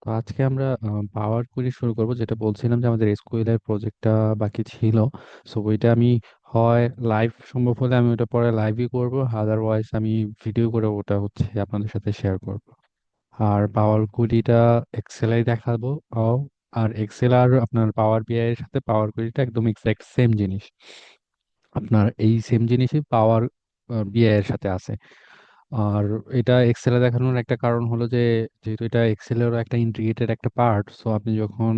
তো আজকে আমরা পাওয়ার কুইরি শুরু করব, যেটা বলছিলাম যে আমাদের এসকিউএল এর প্রজেক্টটা বাকি ছিল। সো ওইটা আমি হয় লাইভ, সম্ভব হলে আমি ওটা পরে লাইভই করব, আদারওয়াইজ আমি ভিডিও করে ওটা হচ্ছে আপনাদের সাথে শেয়ার করব। আর পাওয়ার কুইরিটা এক্সেলাই দেখাবো। আও, আর এক্সেল আর আপনার পাওয়ার বিআই এর সাথে পাওয়ার কুইরিটা একদম এক্সাক্ট সেম জিনিস। আপনার এই সেম জিনিসই পাওয়ার বিআই এর সাথে আছে। আর এটা এক্সেলে দেখানোর একটা কারণ হলো যে, যেহেতু এটা এক্সেলেরও একটা ইন্টিগ্রেটেড একটা পার্ট, সো আপনি যখন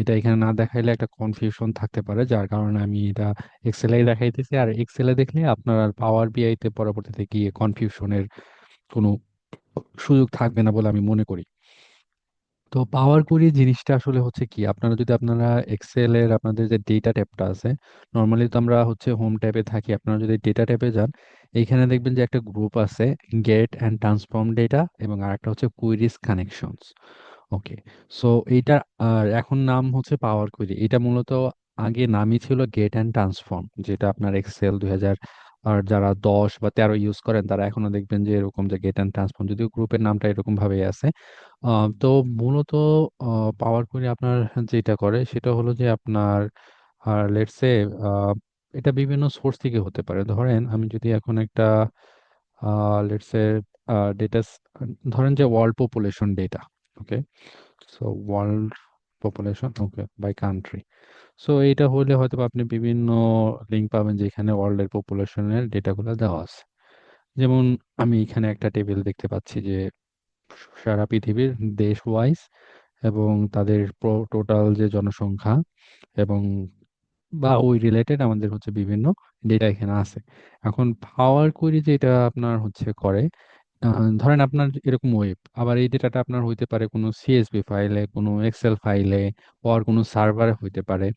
এটা এখানে না দেখাইলে একটা কনফিউশন থাকতে পারে, যার কারণে আমি এটা এক্সেলেই দেখাইতেছি। আর এক্সেলে দেখলে আপনার আর পাওয়ার বিআই তে পরবর্তীতে গিয়ে কনফিউশনের কোনো সুযোগ থাকবে না বলে আমি মনে করি। তো পাওয়ার কোয়ারি জিনিসটা আসলে হচ্ছে কি, আপনারা যদি আপনারা এক্সেল এর আপনাদের যে ডেটা ট্যাবটা আছে, নর্মালি তো আমরা হচ্ছে হোম ট্যাবে থাকি, আপনারা যদি ডেটা ট্যাবে যান, এইখানে দেখবেন যে একটা গ্রুপ আছে, গেট অ্যান্ড ট্রান্সফর্ম ডেটা, এবং আরেকটা হচ্ছে কুইরিজ কানেকশনস। ওকে, সো এইটা আর এখন নাম হচ্ছে পাওয়ার কুইরি। এটা মূলত আগে নামই ছিল গেট অ্যান্ড ট্রান্সফর্ম, যেটা আপনার এক্সেল 2000 আর যারা 10 বা 13 ইউজ করেন তারা এখনো দেখবেন যে এরকম যে গেট অ্যান্ড ট্রান্সফর্ম, যদিও গ্রুপের নামটা এরকম ভাবেই আছে। তো মূলত পাওয়ার কোয়ারি আপনার যেটা করে সেটা হলো যে আপনার, আর লেটস সে, এটা বিভিন্ন সোর্স থেকে হতে পারে। ধরেন আমি যদি এখন একটা লেটস সে ডেটা, ধরেন যে world population data. Okay, so world population, okay, by country. So এইটা হলে হয়তো বা আপনি বিভিন্ন লিঙ্ক পাবেন যেখানে ওয়ার্ল্ডের পপুলেশনের ডেটাগুলো দেওয়া আছে। যেমন আমি এখানে একটা টেবিল দেখতে পাচ্ছি যে সারা পৃথিবীর দেশ ওয়াইজ এবং তাদের টোটাল যে জনসংখ্যা এবং বা ওই রিলেটেড আমাদের হচ্ছে বিভিন্ন ডেটা এখানে আছে। এখন পাওয়ার কোয়েরি যেটা আপনার হচ্ছে করে, ধরেন আপনার এরকম ওয়েব, আবার এই ডেটাটা আপনার হইতে পারে কোনো সিএসভি ফাইলে, কোনো এক্সেল ফাইলে, আর কোনো সার্ভারে হইতে পারে,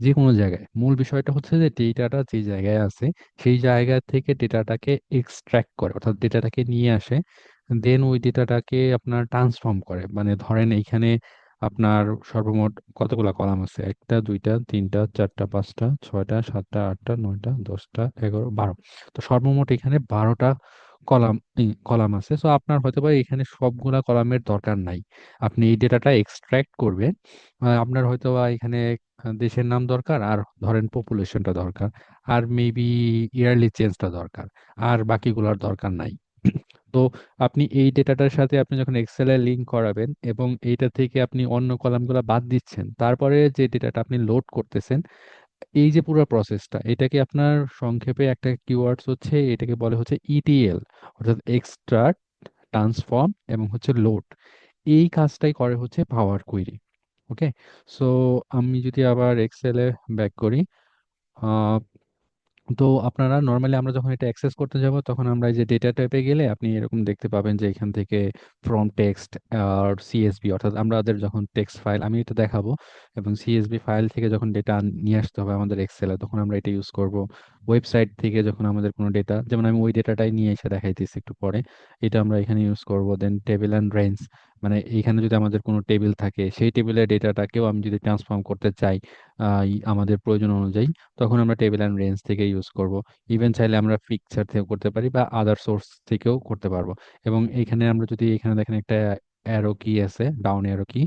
যে কোনো জায়গায়। মূল বিষয়টা হচ্ছে যে ডেটাটা যে জায়গায় আছে সেই জায়গা থেকে ডেটাটাকে এক্সট্রাক্ট করে, অর্থাৎ ডেটাটাকে নিয়ে আসে, দেন ওই ডেটাটাকে আপনার ট্রান্সফর্ম করে। মানে ধরেন এইখানে আপনার সর্বমোট কতগুলা কলাম আছে? একটা, দুইটা, তিনটা, চারটা, পাঁচটা, ছয়টা, সাতটা, আটটা, নয়টা, 10টা, 11, 12। তো সর্বমোট এখানে 12টা কলাম কলাম আছে। সো আপনার হয়তো বা এখানে সবগুলা কলামের দরকার নাই, আপনি এই ডেটাটা এক্সট্রাক্ট করবেন। আপনার হয়তো বা এখানে দেশের নাম দরকার, আর ধরেন পপুলেশনটা দরকার, আর মেবি ইয়ারলি চেঞ্জটা দরকার, আর বাকিগুলোর দরকার নাই। তো আপনি এই ডেটাটার সাথে আপনি যখন এক্সেলে লিংক করাবেন এবং এইটা থেকে আপনি অন্য কলামগুলো বাদ দিচ্ছেন, তারপরে যে ডেটাটা আপনি লোড করতেছেন, এই যে পুরো প্রসেসটা, এটাকে আপনার সংক্ষেপে একটা কিওয়ার্ডস হচ্ছে, এটাকে বলে হচ্ছে ইটিএল, অর্থাৎ এক্সট্রাক্ট, ট্রান্সফর্ম এবং হচ্ছে লোড। এই কাজটাই করে হচ্ছে পাওয়ার কুইরি। ওকে, সো আমি যদি আবার এক্সেলে ব্যাক করি, তো আপনারা নর্মালি আমরা যখন এটা অ্যাক্সেস করতে যাব তখন আমরা এই যে ডেটা টাইপে গেলে আপনি এরকম দেখতে পাবেন যে এখান থেকে ফ্রম টেক্সট আর সিএসভি, অর্থাৎ আমাদের যখন টেক্সট ফাইল, আমি এটা দেখাবো, এবং সিএসভি ফাইল থেকে যখন ডেটা নিয়ে আসতে হবে আমাদের এক্সেলে, তখন আমরা এটা ইউজ করব। ওয়েবসাইট থেকে যখন আমাদের কোনো ডেটা, যেমন আমি ওই ডেটাটাই নিয়ে এসে দেখাইতেছি একটু পরে, এটা আমরা এখানে ইউজ করব। দেন টেবিল অ্যান্ড রেঞ্জ, মানে এইখানে যদি আমাদের কোনো টেবিল থাকে সেই টেবিলের ডেটাটাকেও আমি যদি ট্রান্সফর্ম করতে চাই আমাদের প্রয়োজন অনুযায়ী, তখন আমরা টেবিল অ্যান্ড রেঞ্জ থেকে ইউজ করব। ইভেন চাইলে আমরা পিকচার থেকে করতে পারি বা আদার সোর্স থেকেও করতে পারবো। এবং এখানে আমরা যদি, এখানে দেখেন একটা অ্যারো কি আছে, ডাউন অ্যারো কি,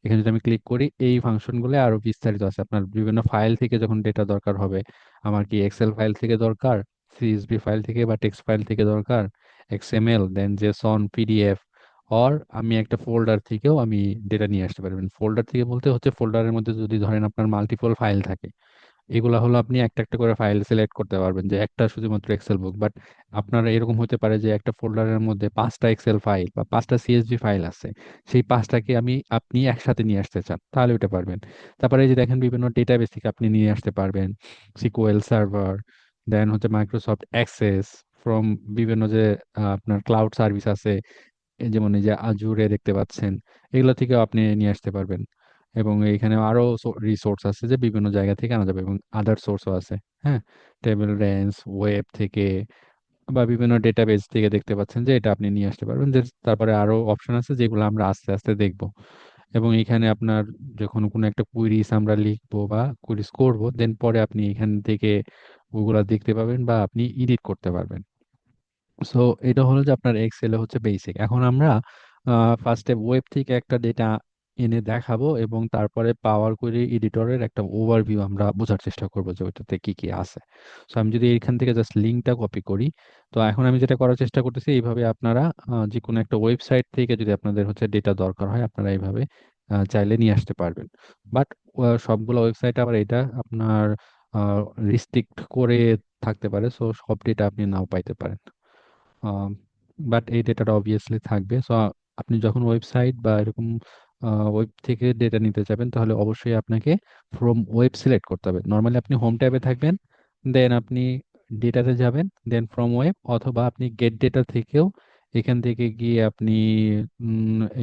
এখানে যদি আমি ক্লিক করি এই ফাংশনগুলো আরো বিস্তারিত আছে। আপনার বিভিন্ন ফাইল থেকে যখন ডেটা দরকার হবে, আমার কি এক্সেল ফাইল থেকে দরকার, সিএসভি ফাইল থেকে বা টেক্সট ফাইল থেকে দরকার, XML, then JSON, PDF, or আমি একটা ফোল্ডার থেকেও আমি ডেটা নিয়ে আসতে পারবেন। ফোল্ডার থেকে বলতে হচ্ছে ফোল্ডারের মধ্যে যদি ধরেন আপনার মাল্টিপল ফাইল থাকে, এগুলা হলো আপনি একটা একটা করে ফাইল সিলেক্ট করতে পারবেন যে একটা শুধুমাত্র এক্সেল বুক। বাট আপনার এরকম হতে পারে যে একটা ফোল্ডারের মধ্যে 5টা এক্সেল ফাইল বা 5টা সিএসভি ফাইল আছে, সেই 5টাকে আপনি একসাথে নিয়ে আসতে চান, তাহলে ওটা পারবেন। তারপরে এই যে দেখেন বিভিন্ন ডেটাবেস থেকে আপনি নিয়ে আসতে পারবেন, সিকিউএল সার্ভার, দেন হচ্ছে মাইক্রোসফট অ্যাক্সেস, ফ্রম বিভিন্ন যে আপনার ক্লাউড সার্ভিস আছে, যেমন এই যে আজুরে দেখতে পাচ্ছেন, এগুলো থেকেও আপনি নিয়ে আসতে পারবেন। এবং এইখানে আরো রিসোর্স আছে যে বিভিন্ন জায়গা থেকে আনা যাবে, এবং আদার সোর্সও আছে। হ্যাঁ, টেবিল রেঞ্জ, ওয়েব থেকে বা বিভিন্ন ডেটাবেস থেকে দেখতে পাচ্ছেন যে এটা আপনি নিয়ে আসতে পারবেন। তারপরে আরো অপশন আছে যেগুলো আমরা আস্তে আস্তে দেখব। এবং এখানে আপনার যখন কোনো একটা কুইরিজ আমরা লিখবো বা কুইরিজ করব, দেন পরে আপনি এখান থেকে ওগুলা দেখতে পাবেন বা আপনি এডিট করতে পারবেন। সো এটা হলো যে আপনার এক্সেলে হচ্ছে বেসিক। এখন আমরা ফার্স্টে ওয়েব থেকে একটা ডেটা এনে দেখাবো, এবং তারপরে পাওয়ার কোয়েরি এডিটরের একটা ওভারভিউ আমরা বোঝার চেষ্টা করবো যে ওইটাতে কি কি আছে। তো আমি যদি এখান থেকে জাস্ট লিঙ্কটা কপি করি, তো এখন আমি যেটা করার চেষ্টা করতেছি, এইভাবে আপনারা যে কোনো একটা ওয়েবসাইট থেকে যদি আপনাদের হচ্ছে ডেটা দরকার হয়, আপনারা এইভাবে চাইলে নিয়ে আসতে পারবেন। বাট সবগুলো ওয়েবসাইট আবার এটা আপনার রিস্ট্রিক্ট করে থাকতে পারে, সো সব ডেটা আপনি নাও পাইতে পারেন। বাট এই ডেটাটা অবভিয়াসলি থাকবে। সো আপনি যখন ওয়েবসাইট বা এরকম ওয়েব থেকে ডেটা নিতে যাবেন, তাহলে অবশ্যই আপনাকে ফ্রম ওয়েব সিলেক্ট করতে হবে। নর্মালি আপনি হোম ট্যাবে থাকবেন, দেন আপনি ডেটাতে যাবেন, দেন ফ্রম ওয়েব, অথবা আপনি গেট ডেটা থেকেও এখান থেকে গিয়ে আপনি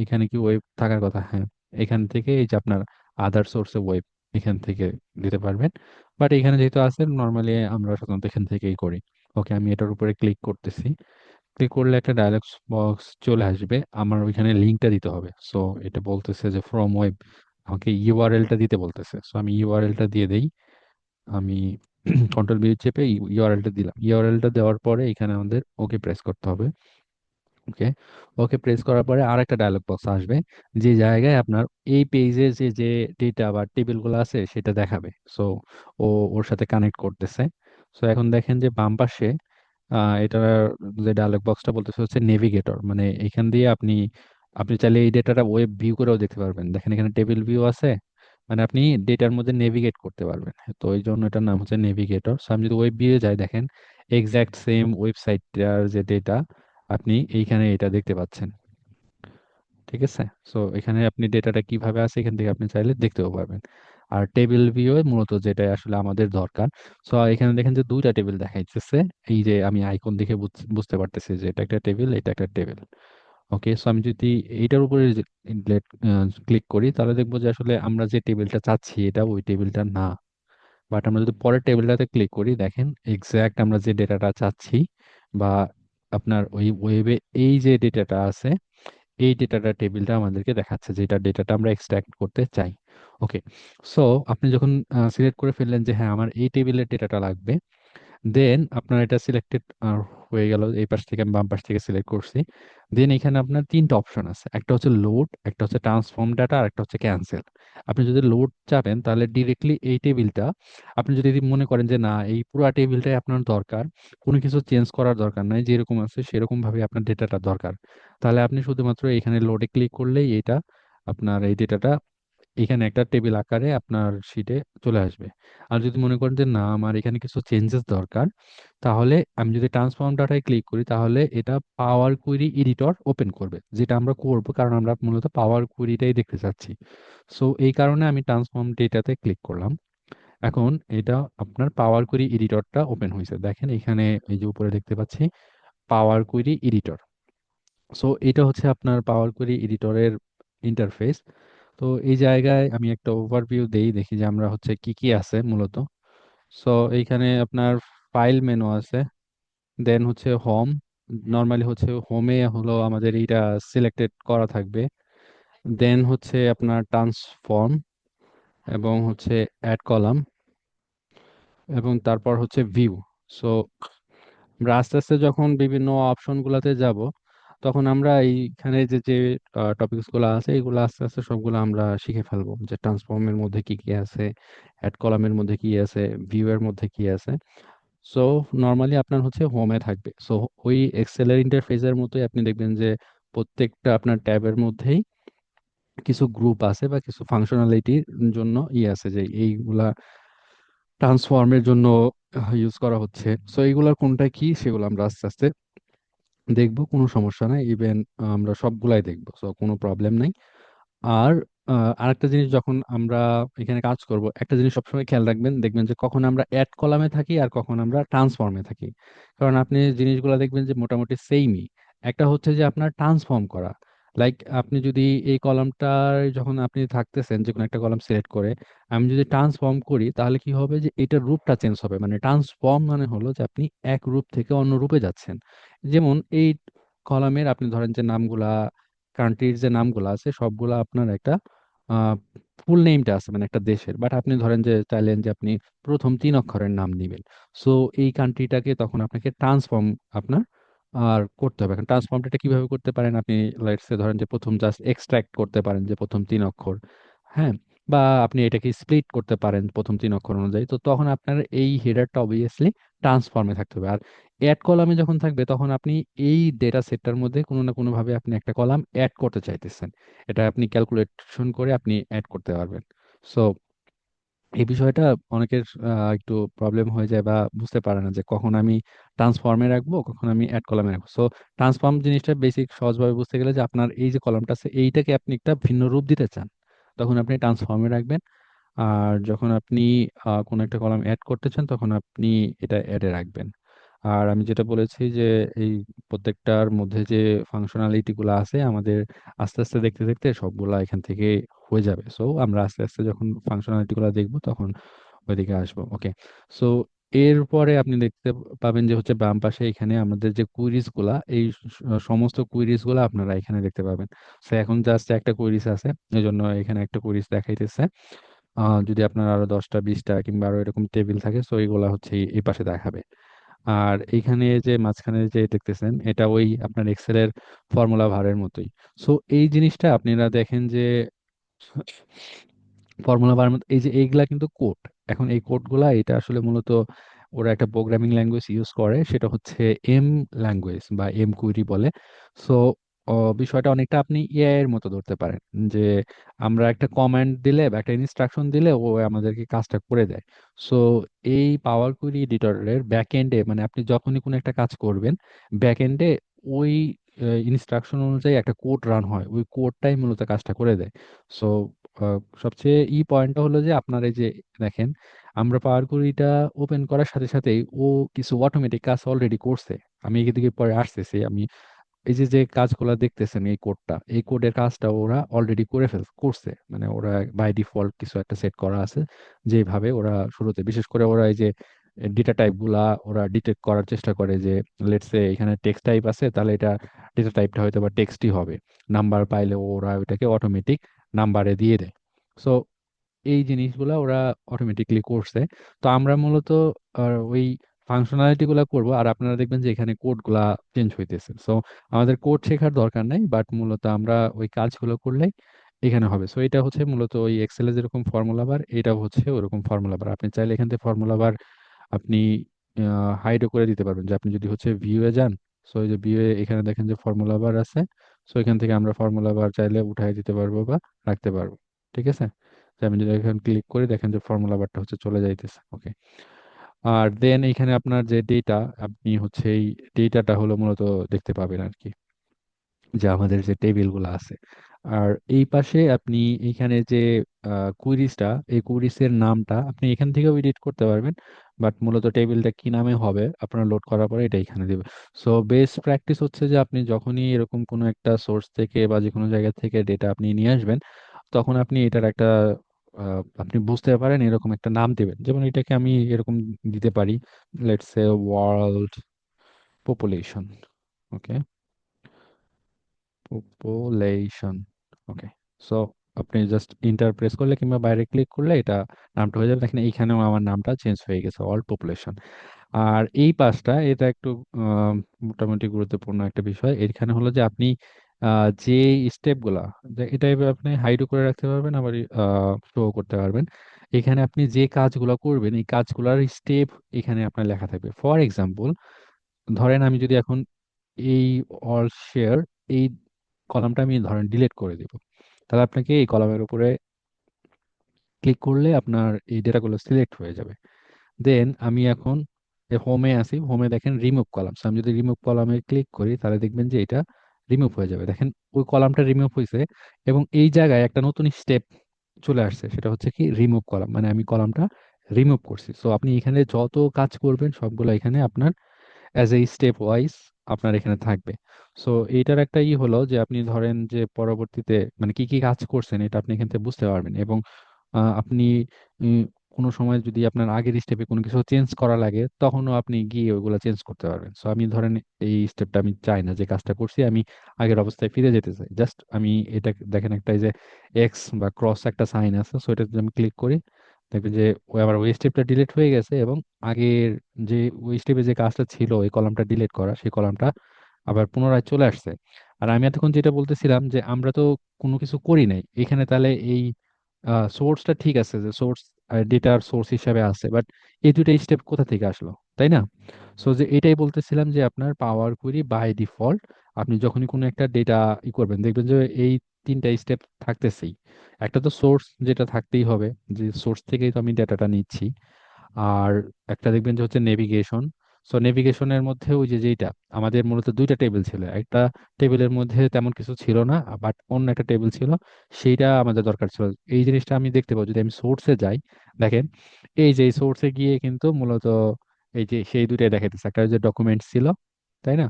এখানে কি ওয়েব থাকার কথা, হ্যাঁ, এখান থেকে এই যে আপনার আদার সোর্সে ওয়েব, এখান থেকে দিতে পারবেন। বাট এখানে যেহেতু আছে, নর্মালি আমরা সাধারণত এখান থেকেই করি। ওকে, আমি এটার উপরে ক্লিক করতেছি। ক্লিক করলে একটা ডায়ালগ বক্স চলে আসবে, আমার ওইখানে লিঙ্কটা দিতে হবে। সো এটা বলতেছে যে ফ্রম ওয়েব, আমাকে ইউআরএলটা দিতে বলতেছে। সো আমি ইউআরএলটা দিয়ে দেই। আমি কন্ট্রোল বি চেপে ইউআরএলটা দিলাম। ইউআরএলটা দেওয়ার পরে এখানে আমাদের ওকে প্রেস করতে হবে। ওকে, ওকে প্রেস করার পরে আর একটা ডায়লগ বক্স আসবে, যে জায়গায় আপনার এই পেজে যে যে ডেটা বা টেবিলগুলো আছে সেটা দেখাবে। সো ও ওর সাথে কানেক্ট করতেছে। সো এখন দেখেন যে বাম পাশে এটার যে ডায়লগ বক্সটা বলতেছে হচ্ছে নেভিগেটর, মানে এখান দিয়ে আপনি আপনি চাইলে এই ডেটাটা ওয়েব ভিউ করেও দেখতে পারবেন। দেখেন এখানে টেবিল ভিউ আছে, মানে আপনি ডেটার মধ্যে নেভিগেট করতে পারবেন। তো এই জন্য এটার নাম হচ্ছে নেভিগেটর। সো আমি যদি ওয়েব ভিউ যাই, দেখেন এক্সাক্ট সেম ওয়েবসাইটটার যে ডেটা আপনি এইখানে এটা দেখতে পাচ্ছেন। ঠিক আছে, সো এখানে আপনি ডেটাটা কিভাবে আছে এখান থেকে আপনি চাইলে দেখতেও পারবেন। আর টেবিল ভিউ মূলত যেটা আসলে আমাদের দরকার, সো এখানে দেখেন যে দুইটা টেবিল দেখাইতেছে। এই যে আমি আইকন দেখে বুঝতে পারতেছি যে এটা একটা টেবিল, এটা একটা টেবিল। ওকে, সো আমি যদি এইটার উপরে ক্লিক করি, তাহলে দেখবো যে আসলে আমরা যে টেবিলটা চাচ্ছি এটা ওই টেবিলটা না। বাট আমরা যদি পরের টেবিলটাতে ক্লিক করি, দেখেন এক্সাক্ট আমরা যে ডেটাটা চাচ্ছি, বা আপনার ওই ওয়েবে এই যে ডেটাটা আছে, এই ডেটাটা টেবিলটা আমাদেরকে দেখাচ্ছে, যেটা ডেটাটা আমরা এক্সট্রাক্ট করতে চাই। ওকে, সো আপনি যখন সিলেক্ট করে ফেললেন যে হ্যাঁ আমার এই টেবিলের ডেটাটা লাগবে, দেন আপনার এটা সিলেক্টেড হয়ে গেল। এই পাশ থেকে আমি বাম পাশ থেকে সিলেক্ট করছি। দেন এখানে আপনার তিনটা অপশন আছে, একটা হচ্ছে লোড, একটা হচ্ছে ট্রান্সফর্ম ডাটা, আর একটা হচ্ছে ক্যান্সেল। আপনি যদি লোড চাবেন, তাহলে ডিরেক্টলি এই টেবিলটা, আপনি যদি মনে করেন যে না এই পুরো টেবিলটাই আপনার দরকার, কোনো কিছু চেঞ্জ করার দরকার নাই, যেরকম আছে সেরকম ভাবে আপনার ডেটাটা দরকার, তাহলে আপনি শুধুমাত্র এখানে লোডে ক্লিক করলেই এটা আপনার এই ডেটাটা এখানে একটা টেবিল আকারে আপনার শিটে চলে আসবে। আর যদি মনে করেন যে না আমার এখানে কিছু চেঞ্জেস দরকার, তাহলে আমি যদি ট্রান্সফর্ম ডাটায় ক্লিক করি, তাহলে এটা পাওয়ার কুয়েরি এডিটর ওপেন করবে, যেটা আমরা করব কারণ আমরা মূলত পাওয়ার কুয়েরিটাই দেখতে চাচ্ছি। সো এই কারণে আমি ট্রান্সফর্ম ডেটাতে ক্লিক করলাম। এখন এটা আপনার পাওয়ার কুয়েরি এডিটরটা ওপেন হয়েছে, দেখেন এখানে এই যে উপরে দেখতে পাচ্ছি পাওয়ার কুয়েরি এডিটর। সো এটা হচ্ছে আপনার পাওয়ার কোয়েরি এডিটরের ইন্টারফেস। তো এই জায়গায় আমি একটা ওভারভিউ দেই, দেখি যে আমরা হচ্ছে কি কি আছে মূলত। সো এইখানে আপনার ফাইল মেনু আছে, দেন হচ্ছে হোম। নর্মালি হচ্ছে হোমে হলো আমাদের এইটা সিলেক্টেড করা থাকবে। দেন হচ্ছে আপনার ট্রান্সফর্ম, এবং হচ্ছে অ্যাড কলাম, এবং তারপর হচ্ছে ভিউ। সো আমরা আস্তে আস্তে যখন বিভিন্ন অপশন গুলাতে যাব, তখন আমরা এইখানে যে যে টপিকস গুলো আছে এগুলো আস্তে আস্তে সবগুলো আমরা শিখে ফেলবো, যে ট্রান্সফর্মের মধ্যে কি কি আছে, অ্যাড কলামের মধ্যে কি আছে, ভিউ এর মধ্যে কি আছে। সো নর্মালি আপনার হচ্ছে হোমে থাকবে। সো ওই এক্সেলের ইন্টারফেসের মতোই আপনি দেখবেন যে প্রত্যেকটা আপনার ট্যাবের মধ্যেই কিছু গ্রুপ আছে বা কিছু ফাংশনালিটির জন্য আছে, যে এইগুলা ট্রান্সফর্মের জন্য ইউজ করা হচ্ছে। সো এইগুলার কোনটা কি সেগুলো আমরা আস্তে আস্তে দেখবো, কোনো সমস্যা নাই। ইভেন আমরা সবগুলাই দেখবো, সো কোনো প্রবলেম নাই। আর আরেকটা জিনিস, যখন আমরা এখানে কাজ করব, একটা জিনিস সবসময় খেয়াল রাখবেন, দেখবেন যে কখন আমরা অ্যাড কলামে থাকি আর কখন আমরা ট্রান্সফর্মে থাকি। কারণ আপনি জিনিসগুলো দেখবেন যে মোটামুটি সেমই। একটা হচ্ছে যে আপনার ট্রান্সফর্ম করা, লাইক আপনি যদি এই কলামটার যখন আপনি থাকতেছেন যে কোনো একটা কলাম সিলেক্ট করে, আমি যদি ট্রান্সফর্ম করি, তাহলে কি হবে যে এটার রূপটা চেঞ্জ হবে। মানে ট্রান্সফর্ম মানে হলো যে আপনি এক রূপ থেকে অন্য রূপে যাচ্ছেন। যেমন এই কলামের আপনি ধরেন যে নামগুলা, কান্ট্রির যে নামগুলো আছে সবগুলো আপনার একটা ফুল নেমটা আছে মানে একটা দেশের, বাট আপনি ধরেন যে চাইলেন যে আপনি প্রথম তিন অক্ষরের নাম নেবেন। সো এই কান্ট্রিটাকে তখন আপনাকে ট্রান্সফর্ম আপনার আর করতে হবে। এখন ট্রান্সফর্মটা কিভাবে করতে পারেন আপনি, লেটস সে ধরেন যে প্রথম জাস্ট এক্সট্রাক্ট করতে পারেন যে প্রথম 3 অক্ষর, হ্যাঁ, বা আপনি এটাকে স্প্লিট করতে পারেন প্রথম 3 অক্ষর অনুযায়ী। তো তখন আপনার এই হেডারটা অবভিয়াসলি ট্রান্সফর্মে থাকতে হবে। আর অ্যাড কলামে যখন থাকবে তখন আপনি এই ডেটা সেটটার মধ্যে কোনো না কোনো ভাবে আপনি একটা কলাম অ্যাড করতে চাইতেছেন, এটা আপনি ক্যালকুলেশন করে আপনি অ্যাড করতে পারবেন। সো এই বিষয়টা অনেকের একটু প্রবলেম হয়ে যায় বা বুঝতে পারে না যে কখন আমি ট্রান্সফর্মে রাখবো, কখন আমি অ্যাড কলামে রাখবো। সো ট্রান্সফর্ম জিনিসটা বেসিক সহজভাবে বুঝতে গেলে যে আপনার এই যে কলামটা আছে এইটাকে আপনি একটা ভিন্ন রূপ দিতে চান, তখন আপনি ট্রান্সফর্মে রাখবেন। আর যখন আপনি কোনো একটা কলাম অ্যাড করতে চান তখন আপনি এটা অ্যাডে রাখবেন। আর আমি যেটা বলেছি যে এই প্রত্যেকটার মধ্যে যে ফাংশনালিটি গুলো আছে আমাদের আস্তে আস্তে দেখতে দেখতে সবগুলা এখান থেকে হয়ে যাবে। সো আমরা আস্তে আস্তে যখন ফাংশনালিটি গুলো দেখবো তখন ওইদিকে আসবো। ওকে। সো এরপরে আপনি দেখতে পাবেন যে হচ্ছে বাম পাশে এখানে আমাদের যে কুইরিজ গুলা, এই সমস্ত কুইরিজ গুলা আপনারা এখানে দেখতে পাবেন। সো এখন জাস্ট একটা কুইরিজ আছে, এই জন্য এখানে একটা কুইরিজ দেখাইতেছে। যদি আপনার আরো 10টা 20টা কিংবা আরো এরকম টেবিল থাকে সো এইগুলা হচ্ছে এই পাশে দেখাবে। আর এইখানে যে মাঝখানে যে দেখতেছেন এটা ওই আপনার এক্সেলের ফর্মুলা ভারের মতোই। সো এই জিনিসটা আপনারা দেখেন যে ফর্মুলা বার মতো এই যে এইগুলা কিন্তু কোড। এখন এই কোডগুলা এটা আসলে মূলত ওরা একটা প্রোগ্রামিং ল্যাঙ্গুয়েজ ইউজ করে, সেটা হচ্ছে এম ল্যাঙ্গুয়েজ বা এম কুইরি বলে। সো বিষয়টা অনেকটা আপনি এআই এর মতো ধরতে পারেন, যে আমরা একটা কমান্ড দিলে বা একটা ইনস্ট্রাকশন দিলে ও আমাদেরকে কাজটা করে দেয়। সো এই পাওয়ার কুইরি এডিটরের ব্যাক এন্ডে, মানে আপনি যখনই কোনো একটা কাজ করবেন ব্যাক এন্ডে ওই ইনস্ট্রাকশন অনুযায়ী একটা কোড রান হয়, ওই কোডটাই মূলত কাজটা করে দেয়। সো সবচেয়ে পয়েন্টটা হলো যে আপনার এই যে দেখেন আমরা পাওয়ার কুড়িটা ওপেন করার সাথে সাথেই ও কিছু অটোমেটিক কাজ অলরেডি করছে। আমি এদিকে পরে আসতেছি, আমি এই যে যে কাজগুলো দেখতেছেন এই কোডটা, এই কোডের কাজটা ওরা অলরেডি করছে, মানে ওরা বাই ডিফল্ট কিছু একটা সেট করা আছে যেভাবে ওরা শুরুতে, বিশেষ করে ওরা এই যে ডেটা টাইপ গুলা ওরা ডিটেক্ট করার চেষ্টা করে যে লেটস সে এখানে টেক্সট টাইপ আছে তাহলে এটা ডেটা টাইপটা হয়তো বা টেক্সটই হবে, নাম্বার পাইলে ওরা ওইটাকে অটোমেটিক নাম্বারে দিয়ে দেয়। সো এই জিনিসগুলা ওরা অটোমেটিকলি করছে। তো আমরা মূলত ওই ফাংশনালিটি গুলা করবো, আর আপনারা দেখবেন যে এখানে কোড গুলা চেঞ্জ হইতেছে। সো আমাদের কোড শেখার দরকার নাই, বাট মূলত আমরা ওই কাজগুলো করলেই এখানে হবে। সো এটা হচ্ছে মূলত ওই এক্সেলে যেরকম ফর্মুলা বার, এটা হচ্ছে ওরকম ফর্মুলা বার। আপনি চাইলে এখান থেকে ফর্মুলা বার আপনি হাইডও করে দিতে পারবেন, যে আপনি যদি হচ্ছে ভিউ এ যান। সো এই যে ভিউ এ এখানে দেখেন যে ফর্মুলা বার আছে। সো এখান থেকে আমরা ফর্মুলা বার চাইলে উঠাই দিতে পারবো বা রাখতে পারবো। ঠিক আছে। যে আমি যদি এখানে ক্লিক করি দেখেন যে ফর্মুলা বারটা হচ্ছে চলে যাইতেছে। ওকে। আর দেন এখানে আপনার যে ডেটা, আপনি হচ্ছে এই ডেটাটা হলো মূলত দেখতে পাবেন আর কি, যে আমাদের যে টেবিলগুলো আছে। আর এই পাশে আপনি এইখানে যে কুইরিজটা, এই কুইরিজের নামটা আপনি এখান থেকেও এডিট করতে পারবেন, বাট মূলত টেবিলটা কি নামে হবে আপনার লোড করার পরে এটা এখানে দেবে। সো বেস্ট প্র্যাকটিস হচ্ছে যে আপনি যখনই এরকম কোনো একটা সোর্স থেকে বা যে কোনো জায়গা থেকে ডেটা আপনি নিয়ে আসবেন তখন আপনি এটার একটা আপনি বুঝতে পারেন এরকম একটা নাম দিবেন। যেমন এটাকে আমি এরকম দিতে পারি, let's say world population. Okay, population. Okay. So আপনি জাস্ট ইন্টার প্রেস করলে কিংবা বাইরে ক্লিক করলে এটা নামটা হয়ে যাবে। দেখেন এইখানেও আমার নামটা চেঞ্জ হয়ে গেছে, অল পপুলেশন। আর এই পাশটা এটা একটু মোটামুটি গুরুত্বপূর্ণ একটা বিষয়। এখানে হলো যে আপনি যে স্টেপ গুলা, এটা এবার আপনি হাইডও করে রাখতে পারবেন আবার শো করতে পারবেন। এখানে আপনি যে কাজগুলো করবেন এই কাজগুলোর স্টেপ এখানে আপনার লেখা থাকবে। ফর এক্সাম্পল ধরেন আমি যদি এখন এই অল শেয়ার এই কলামটা আমি ধরেন ডিলিট করে দিব, তাহলে আপনাকে এই কলামের উপরে ক্লিক করলে আপনার এই ডেটাগুলো সিলেক্ট হয়ে যাবে। দেন আমি এখন হোমে আসি, হোমে দেখেন রিমুভ কলাম। আমি যদি রিমুভ কলামে ক্লিক করি তাহলে দেখবেন যে এটা রিমুভ হয়ে যাবে। দেখেন ওই কলামটা রিমুভ হয়েছে এবং এই জায়গায় একটা নতুন স্টেপ চলে আসছে, সেটা হচ্ছে কি রিমুভ কলাম, মানে আমি কলামটা রিমুভ করছি। সো আপনি এখানে যত কাজ করবেন সবগুলো এখানে আপনার অ্যাজ এ স্টেপ ওয়াইজ আপনার এখানে থাকবে। সো এইটার একটা হলো যে আপনি ধরেন যে পরবর্তীতে মানে কি কি কাজ করছেন এটা আপনি এখান থেকে বুঝতে পারবেন, এবং আপনি উম, কোনো সময় যদি আপনার আগের স্টেপে কোনো কিছু চেঞ্জ করা লাগে তখনও আপনি গিয়ে ওইগুলো চেঞ্জ করতে পারবেন। সো আমি ধরেন এই স্টেপটা আমি চাই না, যে কাজটা করছি আমি আগের অবস্থায় ফিরে যেতে চাই, জাস্ট আমি এটা দেখেন একটা এই যে এক্স বা ক্রস একটা সাইন আছে, সো এটা যদি আমি ক্লিক করি দেখবেন যে ওই আবার ওই স্টেপটা ডিলিট হয়ে গেছে এবং আগের যে ওই স্টেপে যে কাজটা ছিল এই কলামটা ডিলিট করা সেই কলামটা আবার পুনরায় চলে আসছে। আর আমি এতক্ষণ যেটা বলতেছিলাম যে আমরা তো কোনো কিছু করি নাই এখানে, তাহলে এই সোর্সটা ঠিক আছে যে সোর্স ডেটার সোর্স হিসাবে আছে, বাট এই দুইটা স্টেপ কোথা থেকে আসলো, তাই না? সো যে এটাই বলতেছিলাম যে আপনার পাওয়ার কোয়েরি বাই ডিফল্ট আপনি যখনই কোনো একটা ডেটা করবেন দেখবেন যে এই তিনটা স্টেপ থাকতেছেই। একটা তো সোর্স, যেটা থাকতেই হবে, যে সোর্স থেকেই তো আমি ডেটাটা নিচ্ছি। আর একটা দেখবেন যে হচ্ছে নেভিগেশন। সো নেভিগেশনের মধ্যে ওই যে যেটা আমাদের মূলত দুইটা টেবিল ছিল, একটা টেবিলের মধ্যে তেমন কিছু ছিল না, বাট অন্য একটা টেবিল ছিল, সেইটা আমাদের দরকার ছিল। এই জিনিসটা আমি দেখতে পাবো যদি আমি সোর্সে যাই। দেখেন, এই যে সোর্সে গিয়ে কিন্তু মূলত এই যে সেই দুইটাই দেখাইতেছে, একটা যে ডকুমেন্ট ছিল, তাই না?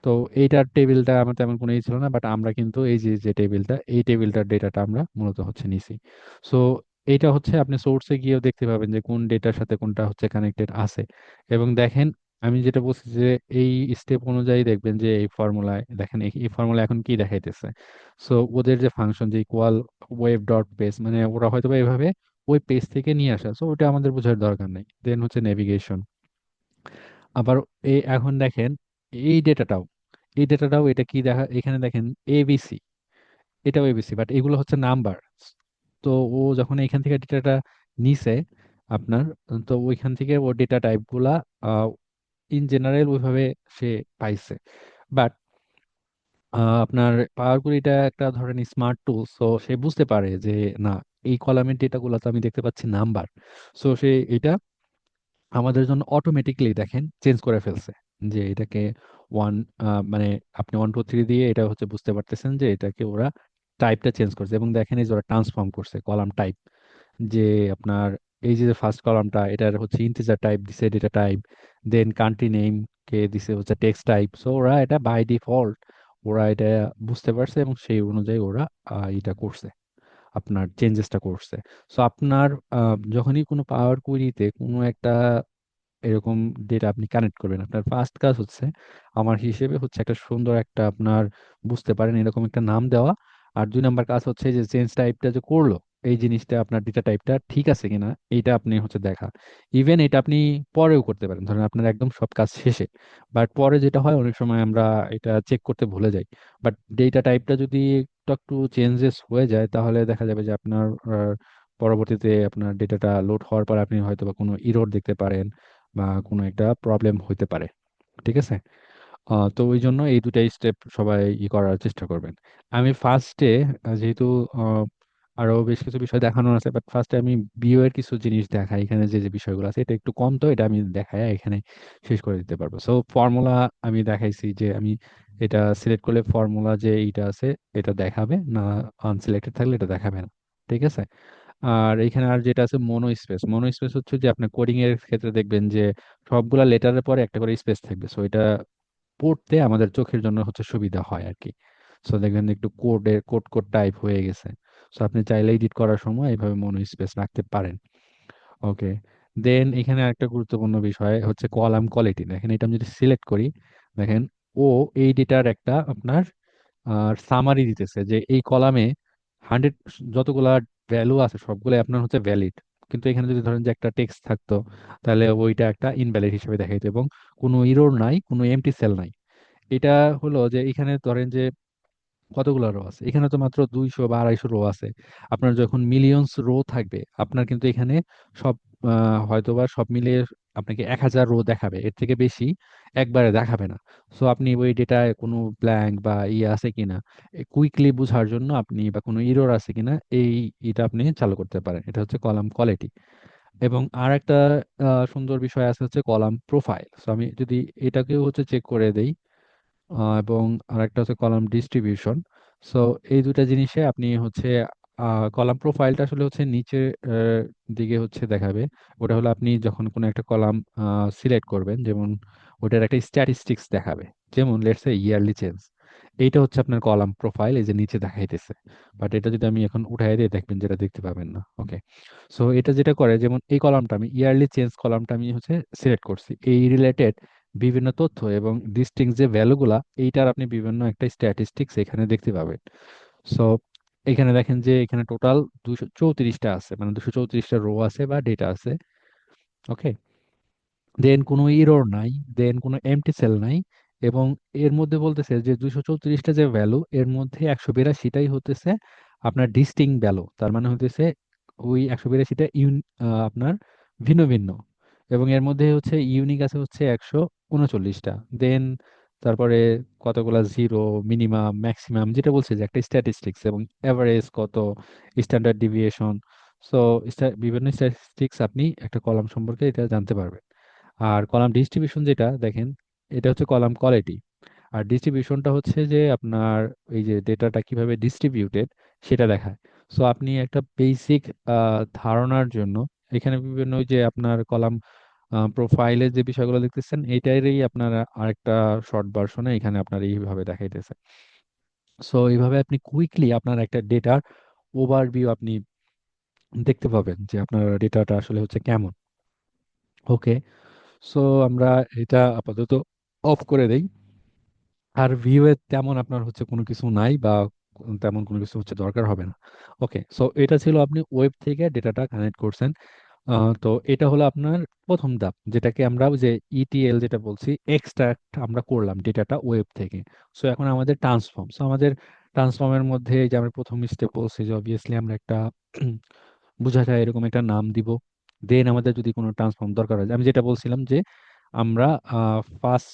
তো এইটার টেবিলটা আমার তেমন কোনো ই ছিল না, বাট আমরা কিন্তু এই যে যে টেবিলটা, এই টেবিলটার ডেটাটা আমরা মূলত হচ্ছে নিছি। সো এইটা হচ্ছে আপনি সোর্সে গিয়েও দেখতে পাবেন যে কোন ডেটার সাথে কোনটা হচ্ছে কানেক্টেড আছে। এবং দেখেন, আমি যেটা বলছি যে এই স্টেপ অনুযায়ী দেখবেন যে এই ফর্মুলায় দেখেন, এই ফর্মুলা এখন কি দেখাইতেছে। সো ওদের যে ফাংশন যে ইকুয়াল ওয়েব ডট পেজ, মানে ওরা হয়তো বা এভাবে ওই পেজ থেকে নিয়ে আসা, সো ওটা আমাদের বোঝার দরকার নেই। দেন হচ্ছে নেভিগেশন। আবার এই এখন দেখেন এই ডেটাটাও, এটা কি দেখা এখানে দেখেন, এবিসি, এটাও এবিসি, বাট এগুলো হচ্ছে নাম্বার। তো ও যখন এখান থেকে ডেটাটা নিছে আপনার, তো ওইখান থেকে ও ডেটা টাইপ গুলা ইন জেনারেল ওইভাবে সে পাইছে। বাট আপনার পাওয়ার কুড়িটা একটা ধরেন স্মার্ট টুল, সো সে বুঝতে পারে যে না, এই কলামের ডেটাগুলো তো আমি দেখতে পাচ্ছি নাম্বার। সো সে এটা আমাদের জন্য অটোমেটিকলি দেখেন চেঞ্জ করে ফেলছে, যে এটাকে ওয়ান, মানে আপনি 1 2 3 দিয়ে এটা হচ্ছে বুঝতে পারতেছেন যে এটাকে ওরা টাইপটা চেঞ্জ করছে। এবং দেখেন এই যে ওরা ট্রান্সফর্ম করছে কলাম টাইপ, যে আপনার এই যে ফার্স্ট কলামটা এটার হচ্ছে ইন্টিজার টাইপ দিছে, ডেটা টাইপ। দেন কান্ট্রি নেম কে দিছে হচ্ছে টেক্সট টাইপ। সো ওরা এটা বাই ডিফল্ট ওরা এটা বুঝতে পারছে এবং সেই অনুযায়ী ওরা এটা করছে, আপনার চেঞ্জেসটা করছে। সো আপনার যখনই কোনো পাওয়ার কুইরিতে কোনো একটা এরকম ডেটা আপনি কানেক্ট করবেন, আপনার ফার্স্ট কাজ হচ্ছে আমার হিসেবে হচ্ছে একটা সুন্দর একটা আপনার বুঝতে পারেন এরকম একটা নাম দেওয়া। আর 2 নাম্বার কাজ হচ্ছে যে চেঞ্জ টাইপটা যে করলো, এই জিনিসটা আপনার ডেটা টাইপটা ঠিক আছে কিনা এইটা আপনি হচ্ছে দেখা। ইভেন এটা আপনি পরেও করতে পারেন, ধরেন আপনার একদম সব কাজ শেষে। বাট পরে যেটা হয় অনেক সময় আমরা এটা চেক করতে ভুলে যাই। বাট ডেটা টাইপটা যদি একটু একটু চেঞ্জেস হয়ে যায় তাহলে দেখা যাবে যে আপনার পরবর্তীতে আপনার ডেটাটা লোড হওয়ার পর আপনি হয়তো বা কোনো ইরর দেখতে পারেন বা কোনো একটা প্রবলেম হইতে পারে। ঠিক আছে? তো ওই জন্য এই দুটা স্টেপ সবাই করার চেষ্টা করবেন। আমি ফার্স্টে, যেহেতু আহ, আরো বেশ কিছু বিষয় দেখানো আছে, বাট ফার্স্টে আমি বিও এর কিছু জিনিস দেখাই। এখানে যে যে বিষয়গুলো আছে এটা একটু কম, তো এটা আমি দেখাই এখানে শেষ করে দিতে পারবো। সো ফর্মুলা আমি দেখাইছি যে আমি এটা সিলেক্ট করলে ফর্মুলা যে এইটা আছে এটা দেখাবে না, আনসিলেক্টেড থাকলে এটা দেখাবে না। ঠিক আছে? আর এখানে আর যেটা আছে মনো স্পেস, মনো স্পেস হচ্ছে যে আপনার কোডিং এর ক্ষেত্রে দেখবেন যে সবগুলা লেটারের পরে একটা করে স্পেস থাকবে, সো এটা পড়তে আমাদের চোখের জন্য হচ্ছে সুবিধা হয় আর কি। সো দেখবেন একটু কোড কোড টাইপ হয়ে গেছে। সো আপনি চাইলে এডিট করার সময় এইভাবে মনো স্পেস রাখতে পারেন। ওকে। দেন এখানে একটা গুরুত্বপূর্ণ বিষয় হচ্ছে কলাম কোয়ালিটি। দেখেন এটা আমি যদি সিলেক্ট করি, দেখেন ও এই ডেটার একটা আপনার সামারি দিতেছে যে এই কলামে 100 যতগুলা ভ্যালু আছে সবগুলো আপনার হচ্ছে ভ্যালিড। কিন্তু এখানে যদি ধরেন যে একটা টেক্সট থাকতো তাহলে ওইটা একটা ইনভ্যালিড হিসেবে দেখাইতো, এবং কোনো ইরর নাই, কোনো এমটি সেল নাই। এটা হলো যে এখানে ধরেন যে কতগুলো রো আছে, এখানে তো মাত্র 200 বা 250 রো আছে। আপনার যখন মিলিয়নস রো থাকবে আপনার কিন্তু এখানে সব হয়তোবা সব মিলিয়ে আপনাকে 1000 রো দেখাবে, এর থেকে বেশি একবারে দেখাবে না। সো আপনি ওই ডেটায় কোনো ব্ল্যাঙ্ক বা ইয়ে আছে কিনা কুইকলি বোঝার জন্য আপনি, বা কোনো ইরর আছে কিনা এই এটা আপনি চালু করতে পারেন। এটা হচ্ছে কলাম কোয়ালিটি। এবং আর একটা সুন্দর বিষয় আছে হচ্ছে কলাম প্রোফাইল। সো আমি যদি এটাকেও হচ্ছে চেক করে দেই, এবং আরেকটা হচ্ছে কলাম ডিস্ট্রিবিউশন। সো এই দুটা জিনিসে আপনি হচ্ছে কলাম প্রোফাইলটা আসলে হচ্ছে নিচে দিকে হচ্ছে দেখাবে। ওটা হলো আপনি যখন কোনো একটা কলাম সিলেক্ট করবেন, যেমন ওটার একটা স্ট্যাটিস্টিক্স দেখাবে, যেমন লেটস সে ইয়ারলি চেঞ্জ। এইটা হচ্ছে আপনার কলাম প্রোফাইল, এই যে নিচে দেখাইতেছে। বাট এটা যদি আমি এখন উঠাই দিয়ে দেখবেন যেটা দেখতে পাবেন না। ওকে। সো এটা যেটা করে, যেমন এই কলামটা আমি ইয়ারলি চেঞ্জ কলামটা আমি হচ্ছে সিলেক্ট করছি, এই রিলেটেড বিভিন্ন তথ্য এবং ডিস্টিংক্ট যে ভ্যালুগুলা এইটার আপনি বিভিন্ন একটা স্ট্যাটিস্টিক্স এখানে দেখতে পাবেন। সো এখানে দেখেন যে এখানে টোটাল 234টা আছে, মানে 234টা রো আছে বা ডেটা আছে। ওকে। দেন কোনো ইরর নাই, দেন কোনো এমটি সেল নাই, এবং এর মধ্যে বলতেছে যে 234টা যে ভ্যালু, এর মধ্যে 182টাই হতেছে আপনার ডিস্টিং ভ্যালু। তার মানে হতেছে ওই 182টা আপনার ভিন্ন ভিন্ন। এবং এর মধ্যে হচ্ছে ইউনিক আছে হচ্ছে 139টা। দেন তারপরে কতগুলা জিরো, মিনিমাম, ম্যাক্সিমাম, যেটা বলছে যে একটা স্ট্যাটিস্টিক্স, এবং এভারেজ কত, স্ট্যান্ডার্ড ডিভিয়েশন। সো বিভিন্ন স্ট্যাটিস্টিক্স আপনি একটা কলাম সম্পর্কে এটা জানতে পারবেন। আর কলাম ডিস্ট্রিবিউশন যেটা দেখেন, এটা হচ্ছে কলাম কোয়ালিটি। আর ডিস্ট্রিবিউশনটা হচ্ছে যে আপনার এই যে ডেটাটা কিভাবে ডিস্ট্রিবিউটেড সেটা দেখায়। সো আপনি একটা বেসিক ধারণার জন্য এখানে বিভিন্ন ওই যে আপনার কলাম প্রোফাইলের যে বিষয়গুলো দেখতেছেন, এটারই আপনার আরেকটা শর্ট ভার্সনে এখানে আপনার এইভাবে দেখাইতেছে। সো এইভাবে আপনি কুইকলি আপনার একটা ডেটার ওভারভিউ আপনি দেখতে পাবেন যে আপনার ডেটাটা আসলে হচ্ছে কেমন। ওকে, সো আমরা এটা আপাতত অফ করে দেই। আর ভিউ এ তেমন আপনার হচ্ছে কোনো কিছু নাই, বা তেমন কোনো কিছু হচ্ছে দরকার হবে না। ওকে, সো এটা ছিল আপনি ওয়েব থেকে ডেটাটা কানেক্ট করছেন। তো এটা হলো আপনার প্রথম ধাপ, যেটাকে আমরা ওই যে ইটিএল যেটা বলছি, এক্সট্রাক্ট আমরা করলাম ডেটাটা ওয়েব থেকে। সো এখন আমাদের ট্রান্সফর্ম, সো আমাদের ট্রান্সফর্মের মধ্যে এই যে আমরা প্রথম স্টেপ বলছি যে অবভিয়াসলি আমরা একটা বোঝা যায় এরকম একটা নাম দিব। দেন আমাদের যদি কোনো ট্রান্সফর্ম দরকার হয়, আমি যেটা বলছিলাম যে আমরা ফার্স্ট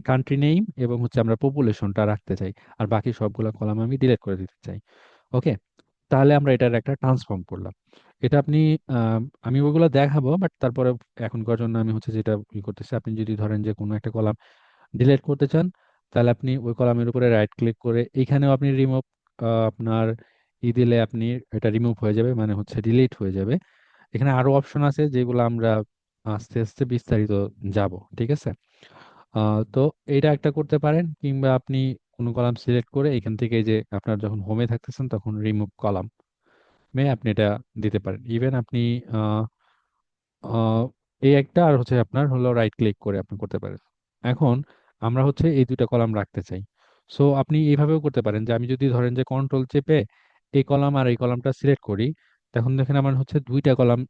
কান্ট্রি নেম এবং হচ্ছে আমরা পপুলেশনটা রাখতে চাই, আর বাকি সবগুলো কলাম আমি ডিলিট করে দিতে চাই। ওকে, তাহলে আমরা এটার একটা ট্রান্সফর্ম করলাম। এটা আপনি আহ, আমি ওগুলো দেখাবো, বাট তারপরে এখনকার জন্য আমি হচ্ছে যেটা করতেছি, আপনি যদি ধরেন যে কোনো একটা কলাম ডিলিট করতে চান, তাহলে আপনি ওই কলামের উপরে রাইট ক্লিক করে এখানেও আপনি রিমুভ আপনার দিলে আপনি এটা রিমুভ হয়ে যাবে, মানে হচ্ছে ডিলিট হয়ে যাবে। এখানে আরো অপশন আছে যেগুলো আমরা আস্তে আস্তে বিস্তারিত যাব, ঠিক আছে। তো এটা একটা করতে পারেন, কিংবা আপনি কোনো কলাম সিলেক্ট করে এখান থেকে এই যে আপনার যখন হোমে থাকতেছেন তখন রিমুভ কলাম আপনি এটা দিতে পারেন। ইভেন আপনি আহ, আহ, এই একটা আর হচ্ছে আপনার হলো রাইট ক্লিক করে আপনি করতে পারেন। এখন আমরা হচ্ছে এই দুইটা কলাম রাখতে চাই। সো আপনি এইভাবেও করতে পারেন যে আমি যদি ধরেন যে কন্ট্রোল চেপে এই কলাম আর এই কলামটা সিলেক্ট করি, তখন দেখেন আমার হচ্ছে দুইটা কলাম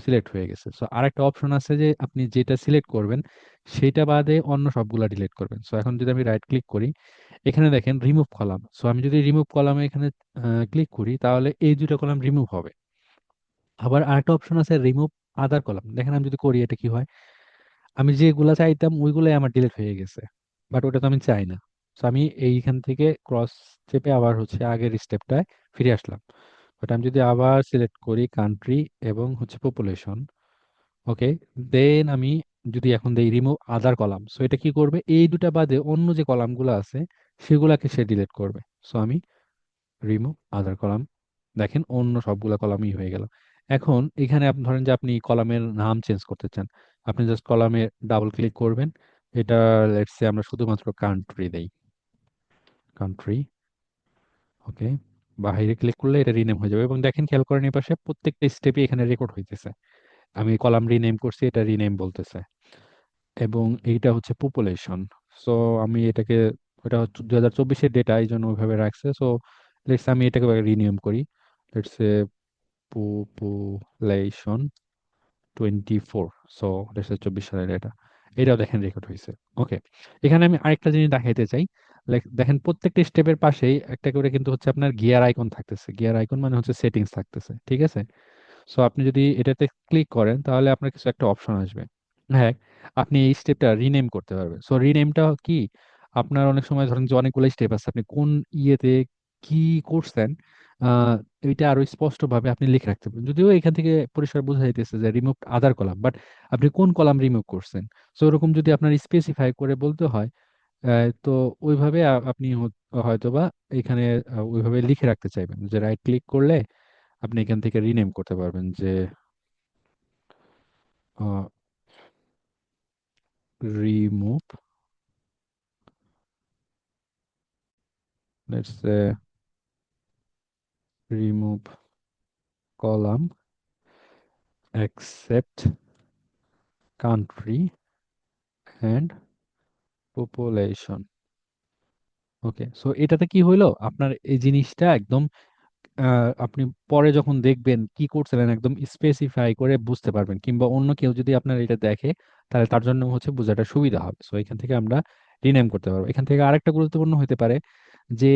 সিলেক্ট হয়ে গেছে। সো আরেকটা অপশন আছে যে আপনি যেটা সিলেক্ট করবেন সেটা বাদে অন্য সবগুলা ডিলিট করবেন। সো এখন যদি আমি রাইট ক্লিক করি, এখানে দেখেন রিমুভ কলাম। সো আমি যদি রিমুভ কলামে এখানে ক্লিক করি, তাহলে এই দুইটা কলাম রিমুভ হবে। আবার আরেকটা অপশন আছে রিমুভ আদার কলাম। দেখেন আমি যদি করি এটা কি হয়, আমি যেগুলা চাইতাম ওইগুলাই আমার ডিলিট হয়ে গেছে, বাট ওটা তো আমি চাই না। তো আমি এইখান থেকে ক্রস চেপে আবার হচ্ছে আগের স্টেপটায় ফিরে আসলাম। বাট আমি যদি আবার সিলেক্ট করি কান্ট্রি এবং হচ্ছে পপুলেশন, ওকে, দেন আমি যদি এখন দেই রিমুভ আদার কলাম, সো এটা কি করবে, এই দুটা বাদে অন্য যে কলামগুলো আছে সেগুলাকে সে ডিলিট করবে। সো আমি রিমুভ আদার কলাম, দেখেন অন্য সবগুলা কলামই হয়ে গেল। এখন এখানে আপনি ধরেন যে আপনি কলামের নাম চেঞ্জ করতে চান, আপনি জাস্ট কলামে ডাবল ক্লিক করবেন। এটা লেটস সে আমরা শুধুমাত্র কান্ট্রি দেই, কান্ট্রি। ওকে, বাইরে ক্লিক করলে এটা রিনেম হয়ে যাবে, এবং দেখেন খেয়াল করেন এই পাশে প্রত্যেকটা স্টেপই এখানে রেকর্ড হইতেছে। আমি কলাম রিনেম করছি, এটা রিনেম বলতেছে। এবং এইটা হচ্ছে পপুলেশন। সো আমি এটাকে, এটা হচ্ছে 2024-এর ডেটা, এই জন্য ওইভাবে রাখছে। সো লেটস আমি এটাকে রিনিউম করি। Let's population 24। সো 2024 সালের এটা, এটাও দেখেন রেকর্ড হয়েছে। ওকে, এখানে আমি আরেকটা জিনিস দেখাইতে চাই। দেখেন প্রত্যেকটা স্টেপের পাশেই একটা করে কিন্তু হচ্ছে আপনার গিয়ার আইকন থাকতেছে। গিয়ার আইকন মানে হচ্ছে সেটিংস থাকতেছে, ঠিক আছে। সো আপনি যদি এটাতে ক্লিক করেন তাহলে আপনার কিছু একটা অপশন আসবে। হ্যাঁ, আপনি এই স্টেপটা রিনেম করতে পারবেন। সো রিনেমটা কি, আপনার অনেক সময় ধরেন যে অনেকগুলো স্টেপ আছে, আপনি কোন ইয়েতে কি করছেন আহ এটা আরো স্পষ্ট ভাবে আপনি লিখে রাখতে পারেন। যদিও এখান থেকে পরিষ্কার বোঝা যাইতেছে যে রিমুভ আদার কলাম, বাট আপনি কোন কলাম রিমুভ করছেন, সো এরকম যদি আপনার স্পেসিফাই করে বলতে হয়, তো ওইভাবে আপনি হয়তোবা এখানে ওইভাবে লিখে রাখতে চাইবেন যে রাইট ক্লিক করলে আপনি এখান থেকে রিনেম করতে পারবেন যে remove, let's say remove column except country and population। Okay, so এটাতে কি হইলো, আপনার এই জিনিসটা একদম আপনি পরে যখন দেখবেন কি করছিলেন একদম স্পেসিফাই করে বুঝতে পারবেন, কিংবা অন্য কেউ যদি আপনার এটা দেখে তাহলে তার জন্য হচ্ছে বোঝাটা সুবিধা হবে। সো এখান থেকে আমরা রিনেম করতে পারবো। এখান থেকে আরেকটা গুরুত্বপূর্ণ হতে পারে যে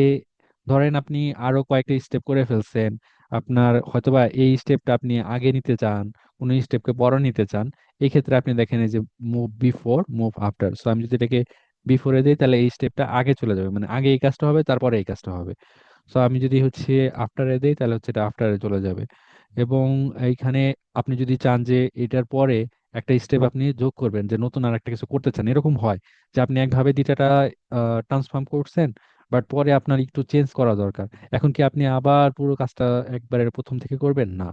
ধরেন আপনি আরো কয়েকটা স্টেপ করে ফেলছেন, আপনার হয়তোবা এই স্টেপটা আপনি আগে নিতে চান, কোন স্টেপকে পরে নিতে চান। এই ক্ষেত্রে আপনি দেখেন এই যে move before move after. So আমি যদি এটাকে বিফোরে দিই তাহলে এই স্টেপটা আগে চলে যাবে, মানে আগে এই কাজটা হবে তারপরে এই কাজটা হবে। সো আমি যদি হচ্ছে আফটারে দেই তাহলে হচ্ছে এটা আফটারে চলে যাবে। এবং এইখানে আপনি যদি চান যে এটার পরে একটা স্টেপ আপনি যোগ করবেন, যে নতুন আর একটা কিছু করতে চান, এরকম হয় যে আপনি একভাবে ডেটাটা ট্রান্সফর্ম করছেন, বাট পরে আপনার একটু চেঞ্জ করা দরকার। এখন কি আপনি আবার পুরো কাজটা একবারে প্রথম থেকে করবেন? না,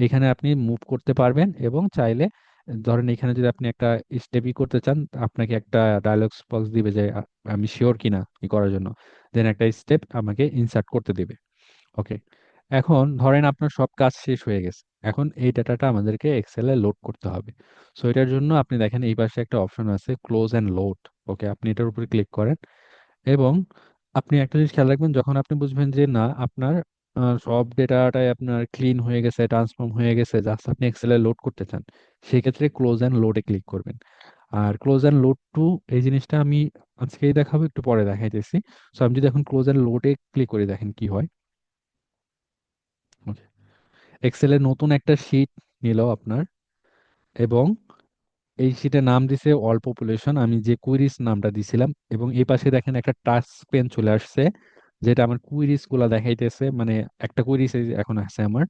এখানে আপনি মুভ করতে পারবেন। এবং চাইলে ধরেন এখানে যদি আপনি একটা স্টেপই করতে চান, আপনাকে একটা ডায়লগ বক্স দিবে যে আমি শিওর কিনা ই করার জন্য, দেন একটা স্টেপ আমাকে ইনসার্ট করতে দিবে। ওকে, এখন ধরেন আপনার সব কাজ শেষ হয়ে গেছে, এখন এই ডাটাটা আমাদেরকে এক্সেলে লোড করতে হবে। সো এটার জন্য আপনি দেখেন এই পাশে একটা অপশন আছে ক্লোজ অ্যান্ড লোড। ওকে, আপনি এটার উপরে ক্লিক করেন এবং আপনি একটা জিনিস খেয়াল রাখবেন, যখন আপনি বুঝবেন যে না আপনার সব ডেটাটাই আপনার ক্লিন হয়ে গেছে, ট্রান্সফর্ম হয়ে গেছে, জাস্ট আপনি এক্সেলে লোড করতে চান, সেই ক্ষেত্রে ক্লোজ অ্যান্ড লোডে ক্লিক করবেন। আর ক্লোজ অ্যান্ড লোড টু, এই জিনিসটা আমি আজকেই দেখাবো, একটু পরে দেখাইতেছি। সো আমি যদি এখন ক্লোজ অ্যান্ড লোডে ক্লিক করি, দেখেন কি হয়। এক্সেলে নতুন একটা শীট নিল আপনার, এবং এই শীটের নাম দিছে অল পপুলেশন, আমি যে কুইরিজ নামটা দিছিলাম। এবং এই পাশে দেখেন একটা টাচ পেন চলে আসছে, যেটা আমার কুইরিজ গুলা দেখাইতেছে, মানে একটা কুইরিজ এখন আছে আমার,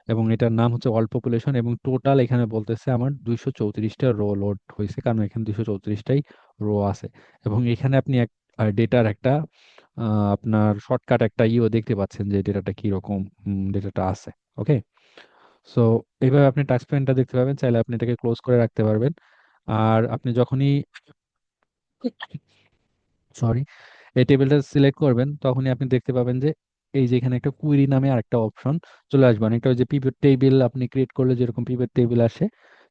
এবং এটার নাম হচ্ছে অল পপুলেশন। এবং টোটাল এখানে বলতেছে আমার 234টা রো লোড হয়েছে, কারণ এখানে 234টাই রো আছে। এবং এখানে আপনি এক ডেটার একটা আপনার শর্টকাট একটা ইও দেখতে পাচ্ছেন যে ডেটাটা কিরকম ডেটাটা আছে। ওকে, সো এইভাবে আপনি টাচ পেনটা দেখতে পাবেন, চাইলে আপনি এটাকে ক্লোজ করে রাখতে পারবেন। আর আপনি যখনই সরি এই টেবিলটা সিলেক্ট করবেন, তখনই আপনি দেখতে পাবেন যে এই যে এখানে একটা কুইরি নামে আরেকটা অপশন চলে আসবে। অনেকটা ওই যে পিভট টেবিল আপনি ক্রিয়েট করলে যেরকম পিভট টেবিল আসে,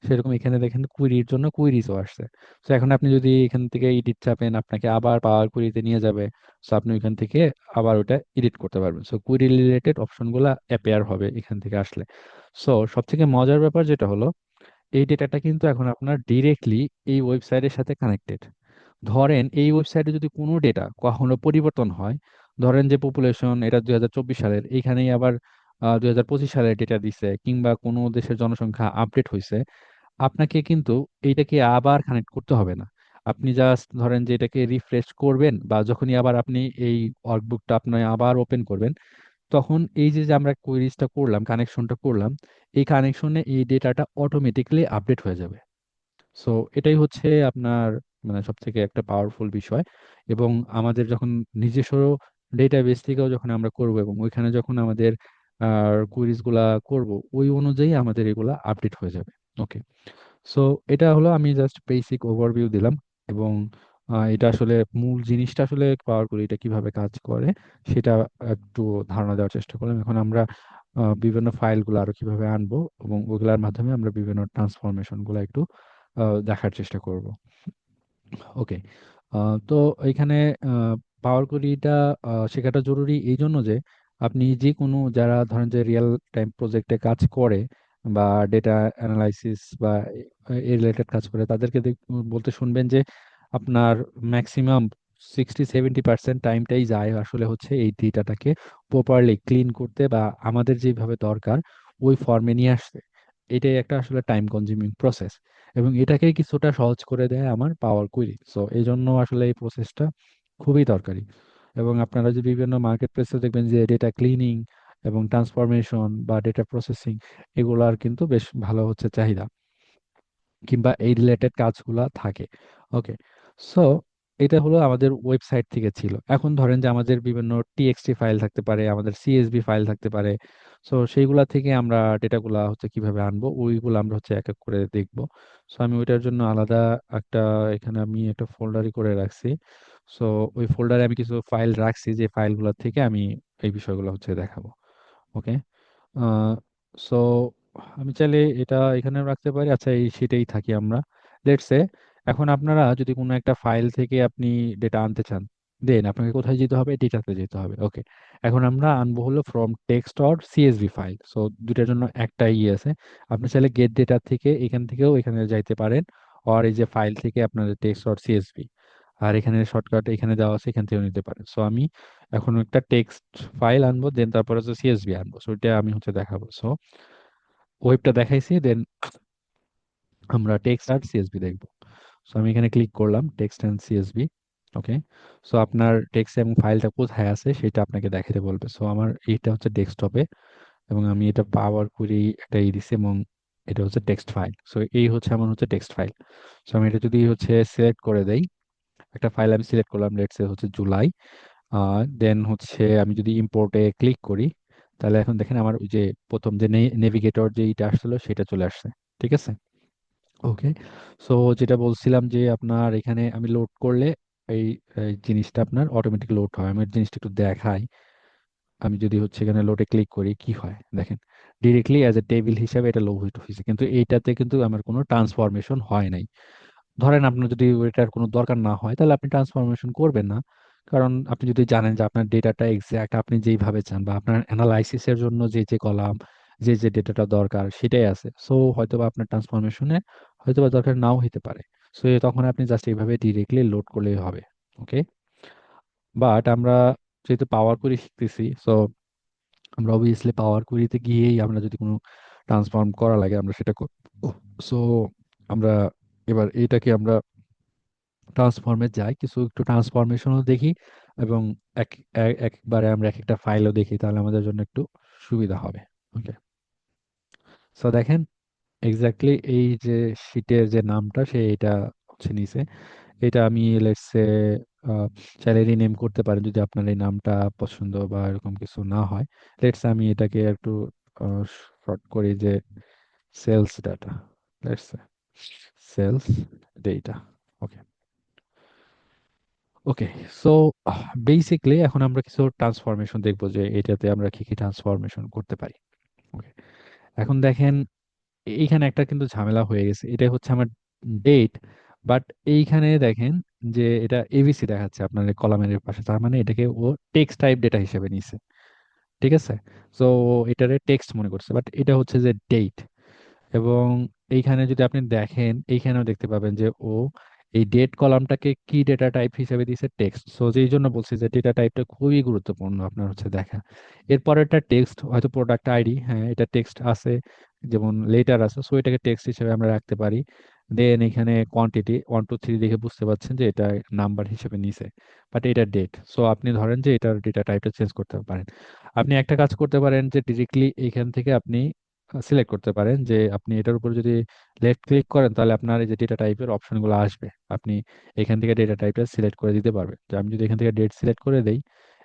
সেরকম এখানে দেখেন কুইরির জন্য কুইরিজও আসছে। তো এখন আপনি যদি এখান থেকে এডিট চাপেন, আপনাকে আবার পাওয়ার কুইরিতে নিয়ে যাবে। সো আপনি ওইখান থেকে আবার ওটা এডিট করতে পারবেন। সো কুইরি রিলেটেড অপশনগুলো অ্যাপেয়ার হবে এখান থেকে আসলে। সো সব থেকে মজার ব্যাপার যেটা হলো, এই ডেটাটা কিন্তু এখন আপনার ডিরেক্টলি এই ওয়েবসাইটের সাথে কানেক্টেড। ধরেন এই ওয়েবসাইটে যদি কোনো ডেটা কখনো পরিবর্তন হয়, ধরেন যে পপুলেশন এটা 2024 সালের, এইখানেই আবার 2025 সালের ডেটা দিছে, কিংবা কোনো দেশের জনসংখ্যা আপডেট হয়েছে, আপনাকে কিন্তু এইটাকে আবার কানেক্ট করতে হবে না। আপনি জাস্ট ধরেন যে এটাকে রিফ্রেশ করবেন, বা যখনই আবার আপনি এই ওয়ার্কবুকটা আপনি আবার ওপেন করবেন, তখন এই যে যে আমরা কোয়েরিজটা করলাম, কানেকশনটা করলাম, এই কানেকশনে এই ডেটাটা অটোমেটিকলি আপডেট হয়ে যাবে। সো এটাই হচ্ছে আপনার মানে সব থেকে একটা পাওয়ারফুল বিষয়। এবং আমাদের যখন নিজস্ব ডেটাবেস থেকেও যখন আমরা করব, এবং ওইখানে যখন আমাদের কুইরিজ গুলা করব, ওই অনুযায়ী আমাদের এগুলা আপডেট হয়ে যাবে। ওকে, সো এটা হলো আমি জাস্ট বেসিক ওভারভিউ দিলাম। এবং এটা আসলে মূল জিনিসটা আসলে পাওয়ার করি এটা কিভাবে কাজ করে সেটা একটু ধারণা দেওয়ার চেষ্টা করলাম। এখন আমরা বিভিন্ন ফাইলগুলো আরো কিভাবে আনবো, এবং ওগুলোর মাধ্যমে আমরা বিভিন্ন ট্রান্সফরমেশন গুলো একটু দেখার চেষ্টা করব। ওকে, তো এখানে পাওয়ার কোরিটা শেখাটা জরুরি এই জন্য যে আপনি যে কোনো যারা ধরেন যে রিয়েল টাইম প্রজেক্টে কাজ করে, বা ডেটা অ্যানালাইসিস বা এই রিলেটেড কাজ করে, তাদেরকে বলতে শুনবেন যে আপনার ম্যাক্সিমাম 60-70% টাইমটাই যায় আসলে হচ্ছে এই ডেটাটাকে প্রপারলি ক্লিন করতে, বা আমাদের যেভাবে দরকার ওই ফর্মে নিয়ে আসতে। এটাই একটা আসলে টাইম কনজিউমিং প্রসেস, এবং এটাকে কিছুটা সহজ করে দেয় আমার পাওয়ার কুইরি। সো এই জন্য আসলে এই প্রসেসটা খুবই দরকারি। এবং আপনারা যে বিভিন্ন মার্কেট প্লেসে দেখবেন যে ডেটা ক্লিনিং এবং ট্রান্সফরমেশন বা ডেটা প্রসেসিং, এগুলার কিন্তু বেশ ভালো হচ্ছে চাহিদা, কিংবা এই রিলেটেড কাজগুলা থাকে। ওকে, সো এটা হলো আমাদের ওয়েবসাইট থেকে ছিল। এখন ধরেন যে আমাদের বিভিন্ন টিএক্সটি ফাইল থাকতে পারে, আমাদের সিএসভি ফাইল থাকতে পারে। সো সেইগুলা থেকে আমরা ডেটাগুলা হচ্ছে কিভাবে আনবো, ওইগুলো আমরা হচ্ছে এক এক করে দেখবো। সো আমি ওইটার জন্য আলাদা একটা এখানে আমি একটা ফোল্ডারই করে রাখছি। সো ওই ফোল্ডারে আমি কিছু ফাইল রাখছি, যে ফাইলগুলো থেকে আমি এই বিষয়গুলো হচ্ছে দেখাবো। ওকে, সো আমি চাইলে এটা এখানে রাখতে পারি। আচ্ছা, এই শীটেই থাকি আমরা, লেটস সে। এখন আপনারা যদি কোনো একটা ফাইল থেকে আপনি ডেটা আনতে চান, দেন আপনাকে কোথায় যেতে হবে, ডেটাতে যেতে হবে। ওকে, এখন আমরা আনবো হলো from text or CSV file. So দুটার জন্য একটা আছে। আপনি চাইলে গেট ডেটা থেকে এখান থেকেও এখানে যাইতে পারেন, আর এই যে ফাইল থেকে আপনার টেক্সট অর সিএসভি, আর এখানে শর্টকাট এখানে দেওয়া আছে, এখান থেকেও নিতে পারেন। সো আমি এখন একটা টেক্সট ফাইল আনবো, দেন তারপরে হচ্ছে সিএসভি আনবো। সো এটা আমি হচ্ছে দেখাবো। সো ওয়েবটা দেখাইছি, দেন আমরা টেক্সট আর সিএসভি দেখবো। সো আমি এখানে ক্লিক করলাম text and CSV. Okay, so আপনার টেক্সট এবং ফাইলটা কোথায় আছে সেটা আপনাকে দেখাতে বলবে। সো আমার এইটা হচ্ছে ডেস্কটপে, এবং আমি এটা পাওয়ার করি একটা দিছি, এবং এটা হচ্ছে টেক্সট ফাইল। সো এই হচ্ছে আমার হচ্ছে টেক্সট ফাইল। সো আমি এটা যদি হচ্ছে সিলেক্ট করে দেই, একটা ফাইল আমি সিলেক্ট করলাম, লেটস সে হচ্ছে জুলাই। দেন হচ্ছে আমি যদি ইম্পোর্টে ক্লিক করি, তাহলে এখন দেখেন আমার ওই যে প্রথম যে নেভিগেটর যে এটা আসছিল সেটা চলে আসছে। ঠিক আছে। ওকে, সো যেটা বলছিলাম যে আপনার এখানে আমি লোড করলে এই এই জিনিসটা আপনার অটোমেটিক লোড হয়। আমি জিনিসটা একটু দেখাই। আমি যদি হচ্ছে এখানে লোডে ক্লিক করি, কি হয় দেখেন, ডিরেক্টলি অ্যাজ এ টেবিল হিসাবে এটা লোড হইছে, কিন্তু এইটাতে কিন্তু আমার কোনো ট্রান্সফরমেশন হয় নাই। ধরেন আপনার যদি এটার কোনো দরকার না হয়, তাহলে আপনি ট্রান্সফরমেশন করবেন না। কারণ আপনি যদি জানেন যে আপনার ডেটাটা এক্সাক্ট আপনি যেইভাবে চান, বা আপনার অ্যানালাইসিসের জন্য যে যে কলাম, যে যে ডেটাটা দরকার সেটাই আছে, সো হয়তোবা আপনার ট্রান্সফরমেশনে হয়তোবা দরকার নাও হতে পারে। সো তখন আপনি জাস্ট এইভাবে ডিরেক্টলি লোড করলেই হবে। ওকে, বাট আমরা যেহেতু পাওয়ার query শিখতেছি, সো আমরা অবভিয়াসলি পাওয়ার queryতে গিয়েই আমরা যদি কোনো ট্রান্সফর্ম করা লাগে আমরা সেটা করব। সো আমরা এবার এইটাকে আমরা ট্রান্সফর্মে যাই, কিছু একটু ট্রান্সফরমেশনও দেখি, এবং একবারে আমরা এক একটা ফাইলও দেখি, তাহলে আমাদের জন্য একটু সুবিধা হবে। ওকে, সো দেখেন এক্স্যাক্টলি এই যে শীটের যে নামটা সে এটা হচ্ছে নিচে। এটা আমি লেটস সে চাইলে রিনেম করতে পারেন যদি আপনার এই নামটা পছন্দ বা এরকম কিছু না হয়। লেটস আমি এটাকে একটু শর্ট করি যে sales data, let's sales data. Okay, okay, so basically এখন আমরা কিছু ট্রান্সফরমেশন দেখবো যে এটাতে আমরা কি কি ট্রান্সফরমেশন করতে পারি। ওকে, এখন দেখেন এইখানে একটা কিন্তু ঝামেলা হয়ে গেছে, এটা হচ্ছে আমার ডেট, বাট এইখানে দেখেন যে এটা এবিসি দেখাচ্ছে আপনার কলামের পাশে, তার মানে এটাকে ও টেক্সট টাইপ ডেটা হিসেবে নিছে। ঠিক আছে, তো এটারে টেক্সট মনে করছে, বাট এটা হচ্ছে যে ডেট। এবং এইখানে যদি আপনি দেখেন, এইখানেও দেখতে পাবেন যে ও এই ডেট কলামটাকে কি ডেটা টাইপ হিসেবে দিয়েছে, টেক্সট। সো যেই জন্য বলছি যে ডেটা টাইপটা খুবই গুরুত্বপূর্ণ আপনার হচ্ছে দেখা। এরপর একটা টেক্সট, হয়তো প্রোডাক্ট আইডি, হ্যাঁ এটা টেক্সট আছে, যেমন লেটার আছে, সো এটাকে টেক্সট হিসেবে আমরা রাখতে পারি। দেন এখানে কোয়ান্টিটি 1 2 3 দেখে বুঝতে পারছেন যে এটা নাম্বার হিসেবে নিছে, বাট এটা ডেট। সো আপনি ধরেন যে এটার ডেটা টাইপটা চেঞ্জ করতে পারেন। আপনি একটা কাজ করতে পারেন যে ডিরেক্টলি এখান থেকে আপনি সিলেক্ট করতে পারেন যে আপনি এটার উপর যদি লেফট ক্লিক করেন, তাহলে আপনার এই যে ডেটা টাইপের অপশনগুলো আসবে, আপনি এখান থেকে ডেটা টাইপটা সিলেক্ট করে দিতে পারবেন। তো আমি যদি এখান থেকে ডেট সিলেক্ট করে দেই,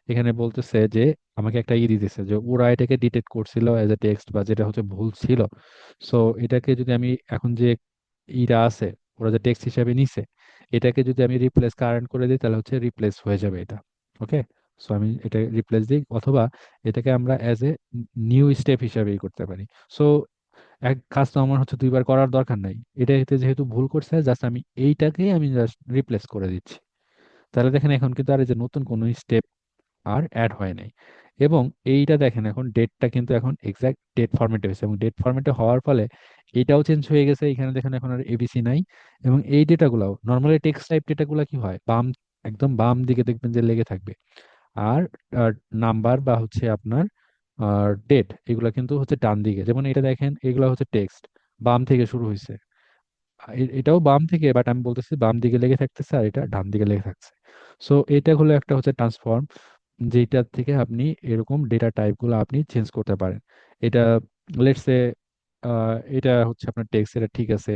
এখানে বলতেছে যে আমাকে একটা দিতেছে যে ওরা এটাকে ডিটেক্ট করছিল এজ এ টেক্সট, বা যেটা হচ্ছে ভুল ছিল। সো এটাকে যদি আমি এখন যে আছে, ওরা যে টেক্সট হিসাবে নিছে, এটাকে যদি আমি রিপ্লেস কারেন্ট করে দিই, তাহলে হচ্ছে রিপ্লেস হয়ে যাবে এটা। ওকে, সো আমি এটা রিপ্লেস দিই, অথবা এটাকে আমরা অ্যাজ এ নিউ স্টেপ হিসাবেই করতে পারি। সো এক কাজ তো আমার হচ্ছে দুইবার করার দরকার নাই, এটাতে যেহেতু ভুল করছে, জাস্ট আমি এইটাকেই আমি জাস্ট রিপ্লেস করে দিচ্ছি। তাহলে দেখেন এখন কিন্তু আর এই যে নতুন কোনো স্টেপ আর অ্যাড হয় নাই। এবং এইটা দেখেন এখন ডেটটা কিন্তু এখন এক্সাক্ট ডেট ফরম্যাটে হয়েছে, এবং ডেট ফরম্যাটে হওয়ার ফলে এটাও চেঞ্জ হয়ে গেছে। এখানে দেখেন এখন আর এবিসি নাই। এবং এই ডেটাগুলো নর্মালি টেক্সট টাইপ ডেটাগুলো কি হয়, একদম বাম দিকে দেখবেন যে লেগে থাকবে। আর নাম্বার বা হচ্ছে আপনার ডেট, এগুলা কিন্তু হচ্ছে ডান দিকে। যেমন এটা দেখেন, এগুলা হচ্ছে টেক্সট, বাম থেকে শুরু হয়েছে। এটাও বাম থেকে, বাট আমি বলতেছি বাম দিকে লেগে থাকতেছে, আর এটা ডান দিকে লেগে থাকছে। সো এটা হলো একটা হচ্ছে ট্রান্সফর্ম, যেটা থেকে আপনি এরকম ডেটা টাইপগুলো আপনি চেঞ্জ করতে পারেন। এটা লেটস সে এটা হচ্ছে আপনার টেক্সট, এটা ঠিক আছে।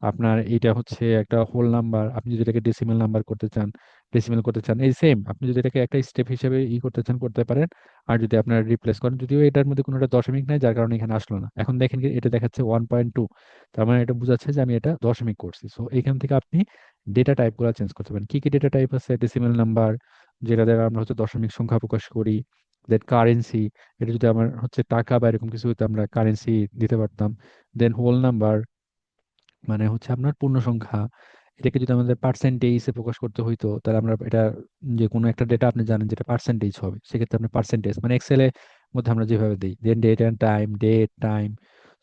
আপনার এটা হচ্ছে একটা হোল নাম্বার, আপনি যদি এটাকে ডেসিমেল নাম্বার করতে চান, ডেসিমেল করতে চান, এই সেম আপনি যদি এটাকে একটা স্টেপ হিসেবে করতে চান করতে পারেন। আর যদি আপনার রিপ্লেস করেন, যদিও এটার মধ্যে কোনো একটা দশমিক নাই, যার কারণে এখানে আসলো না। এখন দেখেন কি এটা দেখাচ্ছে 1.2, তার মানে এটা বোঝাচ্ছে যে আমি এটা দশমিক করছি। সো এখান থেকে আপনি ডেটা টাইপগুলো চেঞ্জ করতে পারেন। কি কি ডেটা টাইপ আছে, ডেসিমেল নাম্বার, যেটা দ্বারা আমরা হচ্ছে দশমিক সংখ্যা প্রকাশ করি। দেন কারেন্সি, এটা যদি আমার হচ্ছে টাকা বা এরকম কিছু হতো, আমরা কারেন্সি দিতে পারতাম। দেন হোল নাম্বার, মানে হচ্ছে আপনার পূর্ণ সংখ্যা। এটাকে যদি আমাদের পার্সেন্টেজে প্রকাশ করতে হইতো, তাহলে আমরা এটা, যে কোনো একটা ডেটা আপনি জানেন যেটা পার্সেন্টেজ হবে, সেক্ষেত্রে আপনি পার্সেন্টেজ মানে এক্সেলের মধ্যে আমরা যেভাবে দিই, then date and time, date time.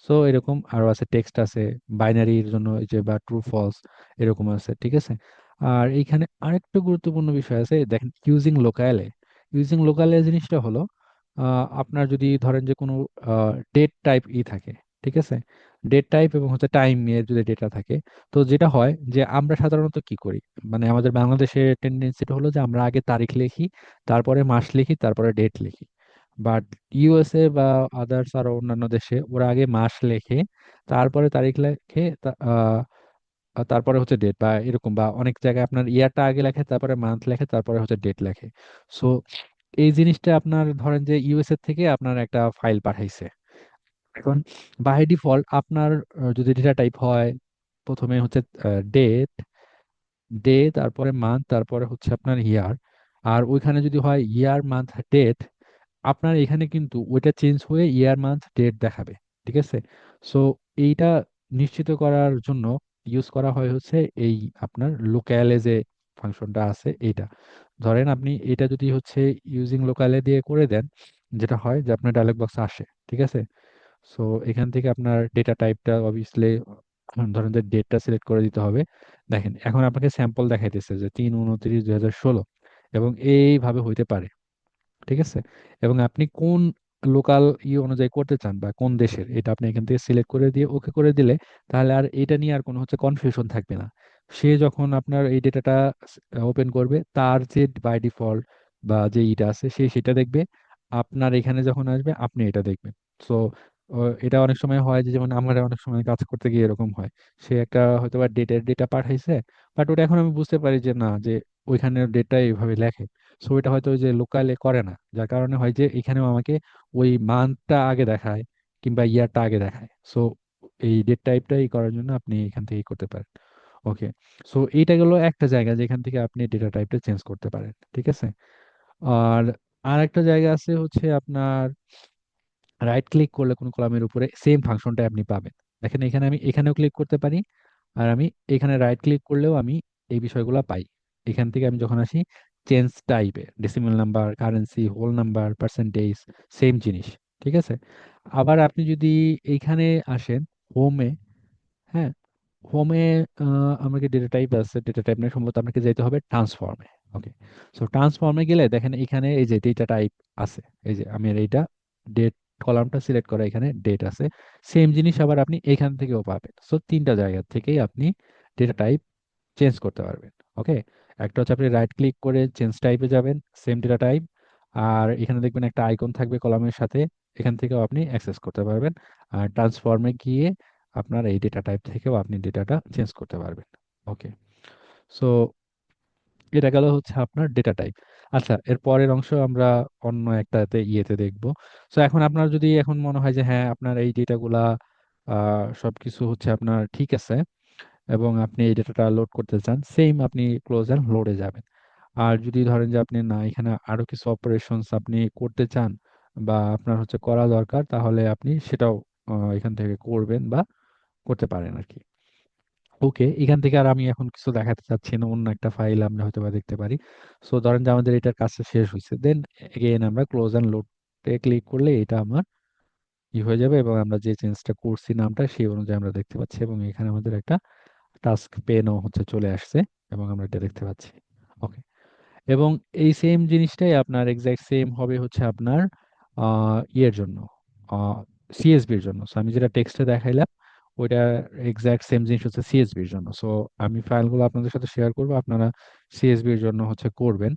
So এরকম আরো আছে, টেক্সট আছে, বাইনারির জন্য এই যে বা ট্রু ফলস এরকম আছে, ঠিক আছে। আর এইখানে আরেকটা গুরুত্বপূর্ণ বিষয় আছে, দেখেন ইউজিং লোকালে। ইউজিং লোকালে জিনিসটা হলো, আপনার যদি ধরেন যে কোনো ডেট টাইপ থাকে, ঠিক আছে, ডেট টাইপ এবং হচ্ছে টাইম এর যদি ডেটা থাকে, তো যেটা হয় যে আমরা সাধারণত কি করি, মানে আমাদের বাংলাদেশের টেন্ডেন্সিটা হলো যে আমরা আগে তারিখ লিখি, তারপরে মাস লিখি, তারপরে ডেট লিখি। বাট ইউএসএ বা আদার্স আরো অন্যান্য দেশে ওরা আগে মাস লেখে, তারপরে তারিখ লেখে, আর তারপরে হচ্ছে ডেট, বা এরকম, বা অনেক জায়গায় আপনার ইয়ারটা আগে লেখে, তারপরে মান্থ লেখে, তারপরে হচ্ছে ডেট লেখে। সো এই জিনিসটা আপনার ধরেন যে ইউএসএ থেকে আপনার একটা ফাইল পাঠাইছে, এখন বাই ডিফল্ট আপনার যদি ডেটা টাইপ হয়, প্রথমে হচ্ছে ডেট, তারপরে মান্থ, তারপরে হচ্ছে আপনার ইয়ার, আর ওইখানে যদি হয় ইয়ার মান্থ ডেট, আপনার এখানে কিন্তু ওইটা চেঞ্জ হয়ে ইয়ার মান্থ ডেট দেখাবে, ঠিক আছে। সো এইটা নিশ্চিত করার জন্য ইউজ করা হয় হচ্ছে এই আপনার লোকালে যে ফাংশনটা আছে এইটা। ধরেন আপনি এটা যদি হচ্ছে ইউজিং লোকালে দিয়ে করে দেন, যেটা হয় যে আপনার ডায়লগ বক্স আসে, ঠিক আছে। সো এখান থেকে আপনার ডেটা টাইপটা অবভিয়াসলি ধরেন যে ডেটটা সিলেক্ট করে দিতে হবে। দেখেন এখন আপনাকে স্যাম্পল দেখাইতেছে যে 3/29/2016, এবং এইভাবে হইতে পারে, ঠিক আছে। এবং আপনি কোন লোকাল অনুযায়ী করতে চান বা কোন দেশের, এটা আপনি এখান থেকে সিলেক্ট করে দিয়ে ওকে করে দিলে, তাহলে আর এটা নিয়ে আর কোনো হচ্ছে কনফিউশন থাকবে না। সে যখন আপনার এই ডেটাটা ওপেন করবে, তার যে বাই ডিফল্ট বা যে ইটা আছে সে সেটা দেখবে, আপনার এখানে যখন আসবে আপনি এটা দেখবেন। সো এটা অনেক সময় হয় যে, যেমন আমরা অনেক সময় কাজ করতে গিয়ে এরকম হয়, সে একটা হয়তো বা ডেটের ডেটা পাঠাইছে, বাট ওটা এখন আমি বুঝতে পারি যে না, যে ওইখানে ডেটা এইভাবে লেখে। সো এটা হয়তো ওই যে লোকালে করে না, যার কারণে হয় যে এখানেও আমাকে ওই মান্থটা আগে দেখায় কিংবা ইয়ারটা আগে দেখায়। সো এই ডেট টাইপটাই করার জন্য আপনি এখান থেকে করতে পারেন। ওকে। সো এইটা গেল একটা জায়গা যেখান থেকে আপনি ডেটা টাইপটা চেঞ্জ করতে পারেন, ঠিক আছে। আর আর একটা জায়গা আছে হচ্ছে আপনার রাইট ক্লিক করলে কোনো কলামের উপরে সেম ফাংশনটা আপনি পাবেন। দেখেন এখানে আমি এখানেও ক্লিক করতে পারি, আর আমি এখানে রাইট ক্লিক করলেও আমি এই বিষয়গুলো পাই। এখান থেকে আমি যখন আসি চেঞ্জ টাইপে, decimal number, currency, whole number, percentage, same জিনিস, ঠিক আছে। আবার আপনি যদি এইখানে আসেন হোমে, হ্যাঁ, হোমে আমাকে ডেটা টাইপ আছে, ডেটা টাইপ নিয়ে সম্ভবত আপনাকে যেতে হবে ট্রান্সফর্মে। ওকে। সো ট্রান্সফর্মে গেলে দেখেন এখানে এই যে ডেটা টাইপ আছে, এই যে আমি এইটা ডেট কলামটা সিলেক্ট করা, এখানে ডেট আছে, সেম জিনিস আবার আপনি এখান থেকেও পাবেন। সো তিনটা জায়গা থেকেই আপনি ডেটা টাইপ চেঞ্জ করতে পারবেন। ওকে। একটা হচ্ছে আপনি রাইট ক্লিক করে চেঞ্জ টাইপে যাবেন, সেম ডেটা টাইপ, আর এখানে দেখবেন একটা আইকন থাকবে কলামের সাথে, এখান থেকেও আপনি অ্যাক্সেস করতে পারবেন। আর ট্রান্সফর্মে গিয়ে আপনার এই ডেটা টাইপ থেকেও আপনি ডেটাটা চেঞ্জ করতে পারবেন। ওকে। সো এটা গেল হচ্ছে আপনার ডেটা টাইপ। আচ্ছা, এর পরের অংশ আমরা অন্য একটাতে ইয়েতে দেখব। সো এখন আপনার যদি এখন মনে হয় যে হ্যাঁ আপনার এই ডেটাগুলা সবকিছু হচ্ছে আপনার ঠিক আছে, এবং আপনি এই ডেটাটা লোড করতে চান, সেম আপনি ক্লোজ এন্ড লোডে যাবেন। আর যদি ধরেন যে আপনি না, এখানে আরো কিছু অপারেশনস আপনি করতে চান বা আপনার হচ্ছে করা দরকার, তাহলে আপনি সেটাও এখান থেকে করবেন বা করতে পারেন আর কি। ওকে, এখান থেকে আর আমি এখন কিছু দেখাতে চাচ্ছি না, অন্য একটা ফাইল আমরা হয়তো বা দেখতে পারি। সো ধরেন যে আমাদের এটার কাজটা শেষ হয়েছে, দেন এগেইন আমরা ক্লোজ এন্ড লোড এ ক্লিক করলে এটা আমার হয়ে যাবে, এবং আমরা যে চেঞ্জটা করছি নামটা সেই অনুযায়ী আমরা দেখতে পাচ্ছি, এবং এখানে আমাদের একটা টাস্ক পেনও হচ্ছে চলে আসছে, এবং আমরা এটা দেখতে পাচ্ছি। ওকে। এবং এই সেম জিনিসটাই আপনার এক্সাক্ট সেম হবে হচ্ছে আপনার ইয়ের জন্য, সিএসবির জন্য। সো আমি যেটা টেক্সটে দেখাইলাম ওইটা এক্সাক্ট সেম জিনিস হচ্ছে সিএসবির জন্য। সো আমি ফাইলগুলো আপনাদের সাথে শেয়ার করবো, আপনারা সিএসবির জন্য হচ্ছে করবেন।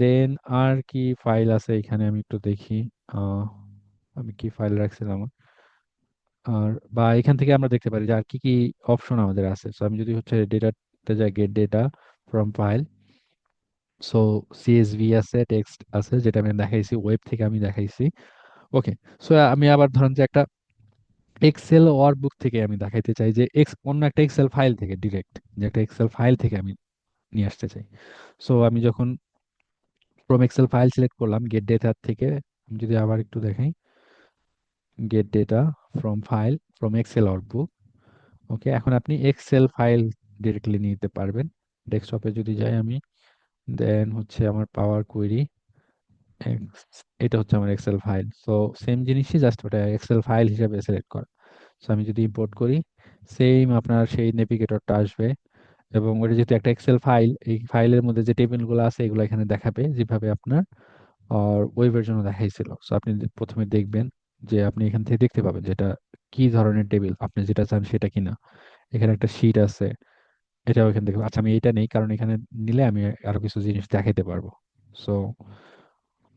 দেন আর কি ফাইল আছে এখানে আমি একটু দেখি। আহ, আমি কি ফাইল রাখছিলাম, আর বা এখান থেকে আমরা দেখতে পারি যে আর কি কি অপশন আমাদের আছে। সো আমি যদি হচ্ছে ডেটাতে যাই, get data from file, so CSV আছে, টেক্সট আছে, যেটা আমি দেখাইছি ওয়েব থেকে আমি দেখাইছি। ওকে। সো আমি আবার ধরেন যে একটা এক্সেল ওয়ার্কবুক থেকে আমি দেখাইতে চাই যে অন্য একটা এক্সেল ফাইল থেকে ডিরেক্ট, যে একটা এক্সেল ফাইল থেকে আমি নিয়ে আসতে চাই। সো আমি যখন ফ্রম এক্সেল ফাইল সিলেক্ট করলাম গেট ডেটা থেকে, আমি যদি আবার একটু দেখাই, get data from file from excel workbook. Okay, এখন আপনি এক্সেল ফাইল ডিরেক্টলি নিতে পারবেন। ডেস্কটপে যদি যাই আমি, দেন হচ্ছে আমার পাওয়ার কোয়েরি, এটা হচ্ছে আমার এক্সেল ফাইল। সো সেম জিনিসই, জাস্ট ওটা এক্সেল ফাইল হিসেবে সিলেক্ট করা। সো আমি যদি ইম্পোর্ট করি, সেম আপনার সেই নেভিগেটরটা আসবে, এবং ওটা যেহেতু একটা এক্সেল ফাইল, এই ফাইলের মধ্যে যে টেবিলগুলো আছে এগুলো এখানে দেখাবে, যেভাবে আপনার আর ওয়েবের জন্য দেখাইছিল। সো আপনি প্রথমে দেখবেন যে আপনি এখান থেকে দেখতে পাবেন যেটা কি ধরনের টেবিল, আপনি যেটা চান সেটা কিনা। এখানে একটা শিট আছে, এটাও এখানে দেখবেন। আচ্ছা, আমি এটা নেই, কারণ এখানে নিলে আমি আরো কিছু জিনিস দেখাইতে পারবো। সো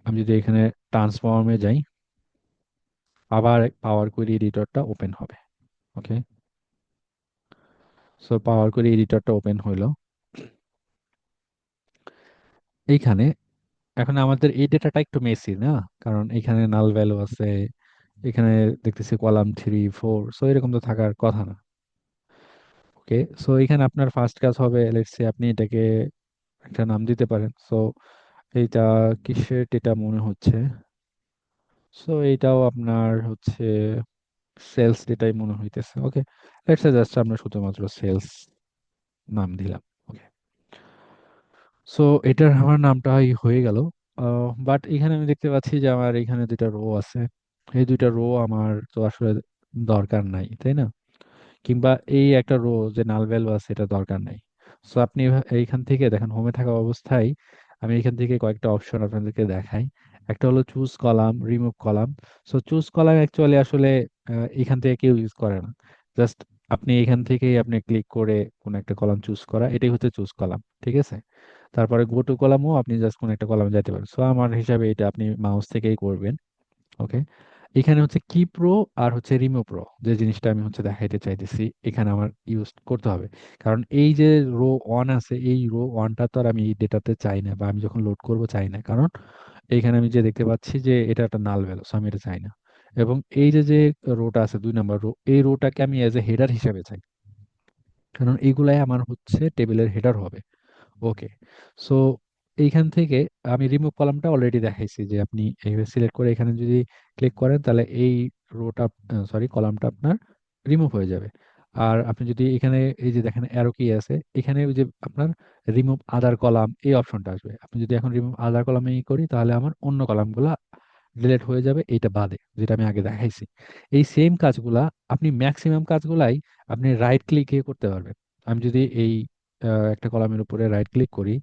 আমি যদি এখানে ট্রান্সফর্মে যাই, আবার পাওয়ার কোয়েরি এডিটরটা ওপেন হবে। ওকে, সো পাওয়ার কোয়েরি এডিটরটা ওপেন হইলো এইখানে। এখন আমাদের এই ডেটাটা একটু মেসি না, কারণ এখানে নাল ভ্যালু আছে, এখানে দেখতেছি কলাম 3 4, সো এরকম তো থাকার কথা না। ওকে, সো এখানে আপনার ফার্স্ট কাজ হবে, লেটস সে আপনি এটাকে একটা নাম দিতে পারেন। সো এইটা কিসের ডেটা মনে হচ্ছে, সো এইটাও আপনার হচ্ছে সেলস ডেটাই মনে হইতেছে। ওকে, লেটস সে জাস্ট আমরা শুধুমাত্র সেলস নাম দিলাম। ওকে, সো এটার আমার নামটা হয়ে গেল। বাট এখানে আমি দেখতে পাচ্ছি যে আমার এখানে দুইটা রো আছে, এই দুইটা রো আমার তো আসলে দরকার নাই, তাই না? কিংবা এই একটা রো যে নাল ভ্যালু আছে এটা দরকার নাই। সো আপনি এইখান থেকে দেখেন, হোমে থাকা অবস্থায় আমি এখান থেকে কয়েকটা অপশন আপনাদেরকে দেখাই। একটা হলো choose column, remove column. So choose column actually আসলে এখান থেকে কেউ ইউজ করে না। জাস্ট আপনি এখান থেকেই আপনি ক্লিক করে কোন একটা কলাম চুজ করা, এটাই হচ্ছে চুজ কলাম, ঠিক আছে? তারপরে গো টু কলামও আপনি জাস্ট কোন একটা কলামে যেতে পারেন। সো আমার হিসাবে এটা আপনি মাউস থেকেই করবেন। ওকে, এখানে হচ্ছে কি প্রো আর হচ্ছে রিমো প্রো, যে জিনিসটা আমি হচ্ছে দেখাইতে চাইতেছি এখানে আমার ইউজ করতে হবে। কারণ এই যে রো ওয়ান আছে, এই রো ওয়ানটা তো আর আমি এই ডেটাতে চাই না, বা আমি যখন লোড করব চাই না, কারণ এইখানে আমি যে দেখতে পাচ্ছি যে এটা একটা নাল ভ্যালু, আমি এটা চাই না। এবং এই যে যে রোটা আছে 2 নম্বর রো, এই রোটাকে আমি এজ এ হেডার হিসেবে চাই, কারণ এইগুলাই আমার হচ্ছে টেবিলের হেডার হবে। ওকে, সো এইখান থেকে আমি রিমুভ কলামটা অলরেডি দেখাইছি, যে আপনি এইভাবে সিলেক্ট করে এখানে যদি ক্লিক করেন তাহলে এই রোটা, সরি কলামটা আপনার রিমুভ হয়ে যাবে। আর আপনি যদি এখানে এই যে দেখেন অ্যারো কি আছে, এখানে ওই যে আপনার রিমুভ আদার কলাম এই অপশনটা আসবে। আপনি যদি এখন রিমুভ আদার কলামে করি তাহলে আমার অন্য কলামগুলা ডিলিট হয়ে যাবে, এইটা বাদে যেটা আমি আগে দেখাইছি। এই সেম কাজগুলা আপনি ম্যাক্সিমাম কাজগুলাই আপনি রাইট ক্লিকে করতে পারবেন। আমি যদি এই একটা কলামের উপরে রাইট ক্লিক করি,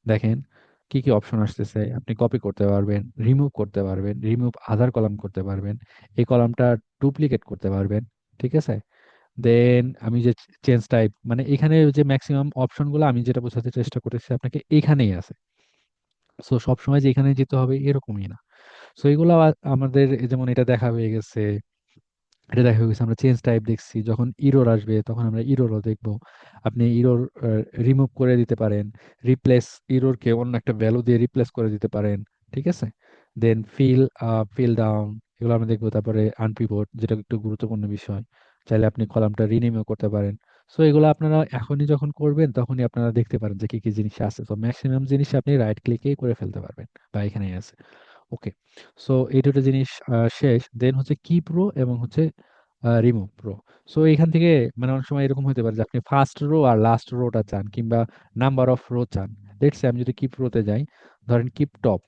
দেখেন কি কি অপশন আসতেছে। আপনি কপি করতে পারবেন, রিমুভ করতে পারবেন, রিমুভ আদার কলাম করতে পারবেন, এই কলামটা ডুপ্লিকেট করতে পারবেন, ঠিক আছে? দেন আমি যে চেঞ্জ টাইপ, মানে এখানে যে ম্যাক্সিমাম অপশনগুলো আমি যেটা বোঝাতে চেষ্টা করেছি আপনাকে, এখানেই আছে। সো সবসময় যে এখানে যেতে হবে এরকমই না। সো এগুলো আমাদের যেমন এটা দেখা হয়ে গেছে, এটা দেখা হয়ে গেছে। আমরা চেঞ্জ টাইপ দেখছি, যখন ইরোর আসবে তখন আমরা ইরোরও দেখবো। আপনি ইরোর রিমুভ করে দিতে পারেন, রিপ্লেস, ইরোরকে অন্য একটা ভ্যালু দিয়ে রিপ্লেস করে দিতে পারেন, ঠিক আছে? দেন ফিল আপ, ফিল ডাউন, এগুলো আমরা দেখবো। তারপরে আনপিভট, যেটা একটু গুরুত্বপূর্ণ বিষয়, চাইলে আপনি কলামটা রিনেমও করতে পারেন। সো এগুলো আপনারা এখনই যখন করবেন তখনই আপনারা দেখতে পারেন যে কি কি জিনিস আছে। তো ম্যাক্সিমাম জিনিস আপনি রাইট ক্লিকেই করে ফেলতে পারবেন, বা এখানেই আছে। ওকে, সো এই দুটো জিনিস শেষ। দেন হচ্ছে কি প্রো এবং হচ্ছে রিমুভ প্রো। সো এখান থেকে মানে অনেক সময় এরকম হতে পারে যে আপনি ফার্স্ট রো আর লাস্ট রোটা চান, কিংবা নাম্বার অফ রো চান। লেটস সে আমি যদি কিপ রোতে যাই, ধরেন কিপ টপ,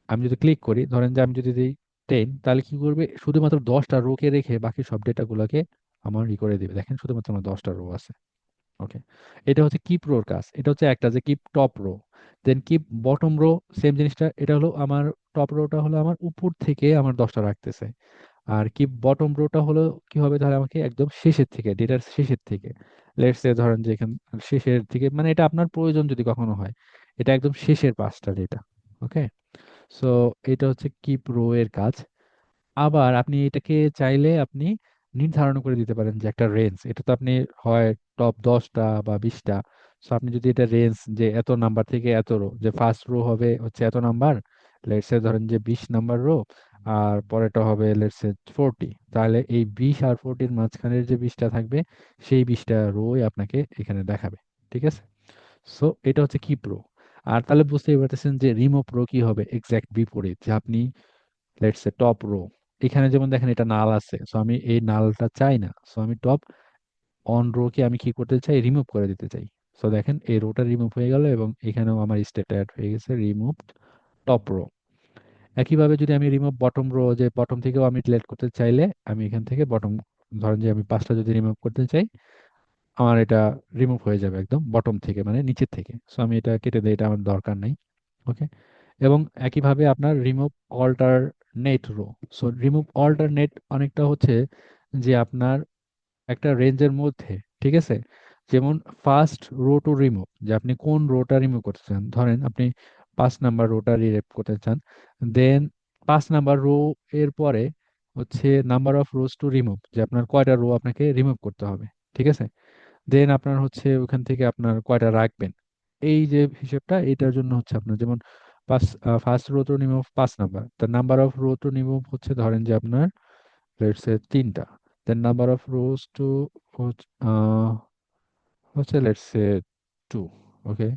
আমি যদি ক্লিক করি, ধরেন যে আমি যদি দিই 10, তাহলে কি করবে, শুধুমাত্র 10টা রোকে রেখে বাকি সব ডেটাগুলোকে আমার করে দিবে। দেখেন শুধুমাত্র আমার 10টা রো আছে। ওকে, এটা হচ্ছে কিপ রোর কাজ। এটা হচ্ছে একটা যে keep top row, then keep bottom row, same জিনিসটা। এটা হলো আমার টপ রোটা হলো আমার উপর থেকে আমার 10টা রাখতেছে, আর কি বটম রোটা হলো কি হবে, তাহলে আমাকে একদম শেষের থেকে, ডেটার শেষের থেকে, লেটস সে ধরেন যে এখান শেষের থেকে, মানে এটা আপনার প্রয়োজন যদি কখনো হয়, এটা একদম শেষের পাঁচটা ডেটা। ওকে, সো এটা হচ্ছে কিপ রো এর কাজ। আবার আপনি এটাকে চাইলে আপনি নির্ধারণ করে দিতে পারেন যে একটা রেঞ্জ, এটা তো আপনি হয় টপ 10টা বা 20টা। সো আপনি যদি এটা রেঞ্জ, যে এত নাম্বার থেকে এত রো, যে ফার্স্ট রো হবে হচ্ছে এত নাম্বার, লেটস সে ধরেন যে 20 নাম্বার রো, আর পরেরটা হবে লেটস সে 40, তাহলে এই 20 আর 40-র মাঝখানের যে 20টা থাকবে, সেই 20টা রোই আপনাকে এখানে দেখাবে, ঠিক আছে? সো এটা হচ্ছে কি প্রো। আর তাহলে বুঝতেই পারতেছেন যে রিমো প্রো কি হবে, এক্সাক্ট বিপরীত। যে আপনি লেটস সে টপ রো, এখানে যেমন দেখেন এটা নাল আছে, সো আমি এই নালটা চাই না, সো আমি টপ অন রো কে আমি কি করতে চাই, রিমুভ করে দিতে চাই। সো দেখেন এই রোটা রিমুভ হয়ে গেল এবং এখানেও আমার স্টেপটা অ্যাড হয়ে গেছে, রিমুভ টপ রো। একইভাবে যদি আমি রিমুভ বটম রো, যে বটম থেকেও আমি ডিলিট করতে চাইলে আমি এখান থেকে বটম, ধরেন যে আমি পাঁচটা যদি রিমুভ করতে চাই, আমার এটা রিমুভ হয়ে যাবে একদম বটম থেকে, মানে নিচের থেকে। সো আমি এটা কেটে দিই, এটা আমার দরকার নেই। ওকে। এবং একইভাবে আপনার remove alternate row. So remove alternate অনেকটা হচ্ছে যে আপনার একটা রেঞ্জের মধ্যে, ঠিক আছে, যেমন ফার্স্ট রো টু রিমুভ, যে আপনি কোন রোটা রিমুভ করতে চান। ধরেন আপনি 5 নাম্বার রোটা রিমুভ করতে চান, দেন 5 নাম্বার রো এর পরে হচ্ছে number of rows to remove, যে আপনার কয়টা রো আপনাকে রিমুভ করতে হবে, ঠিক আছে। দেন আপনার হচ্ছে ওখান থেকে আপনার কয়টা রাখবেন, এই যে হিসেবটা, এটার জন্য হচ্ছে আপনার যেমন পাঁচ, first row to remove 5 number, তার number of row to remove হচ্ছে ধরেন যে আপনার লেটস সে 3টা, then number of rows to হচ্ছে লেটস সে 2। ওকে।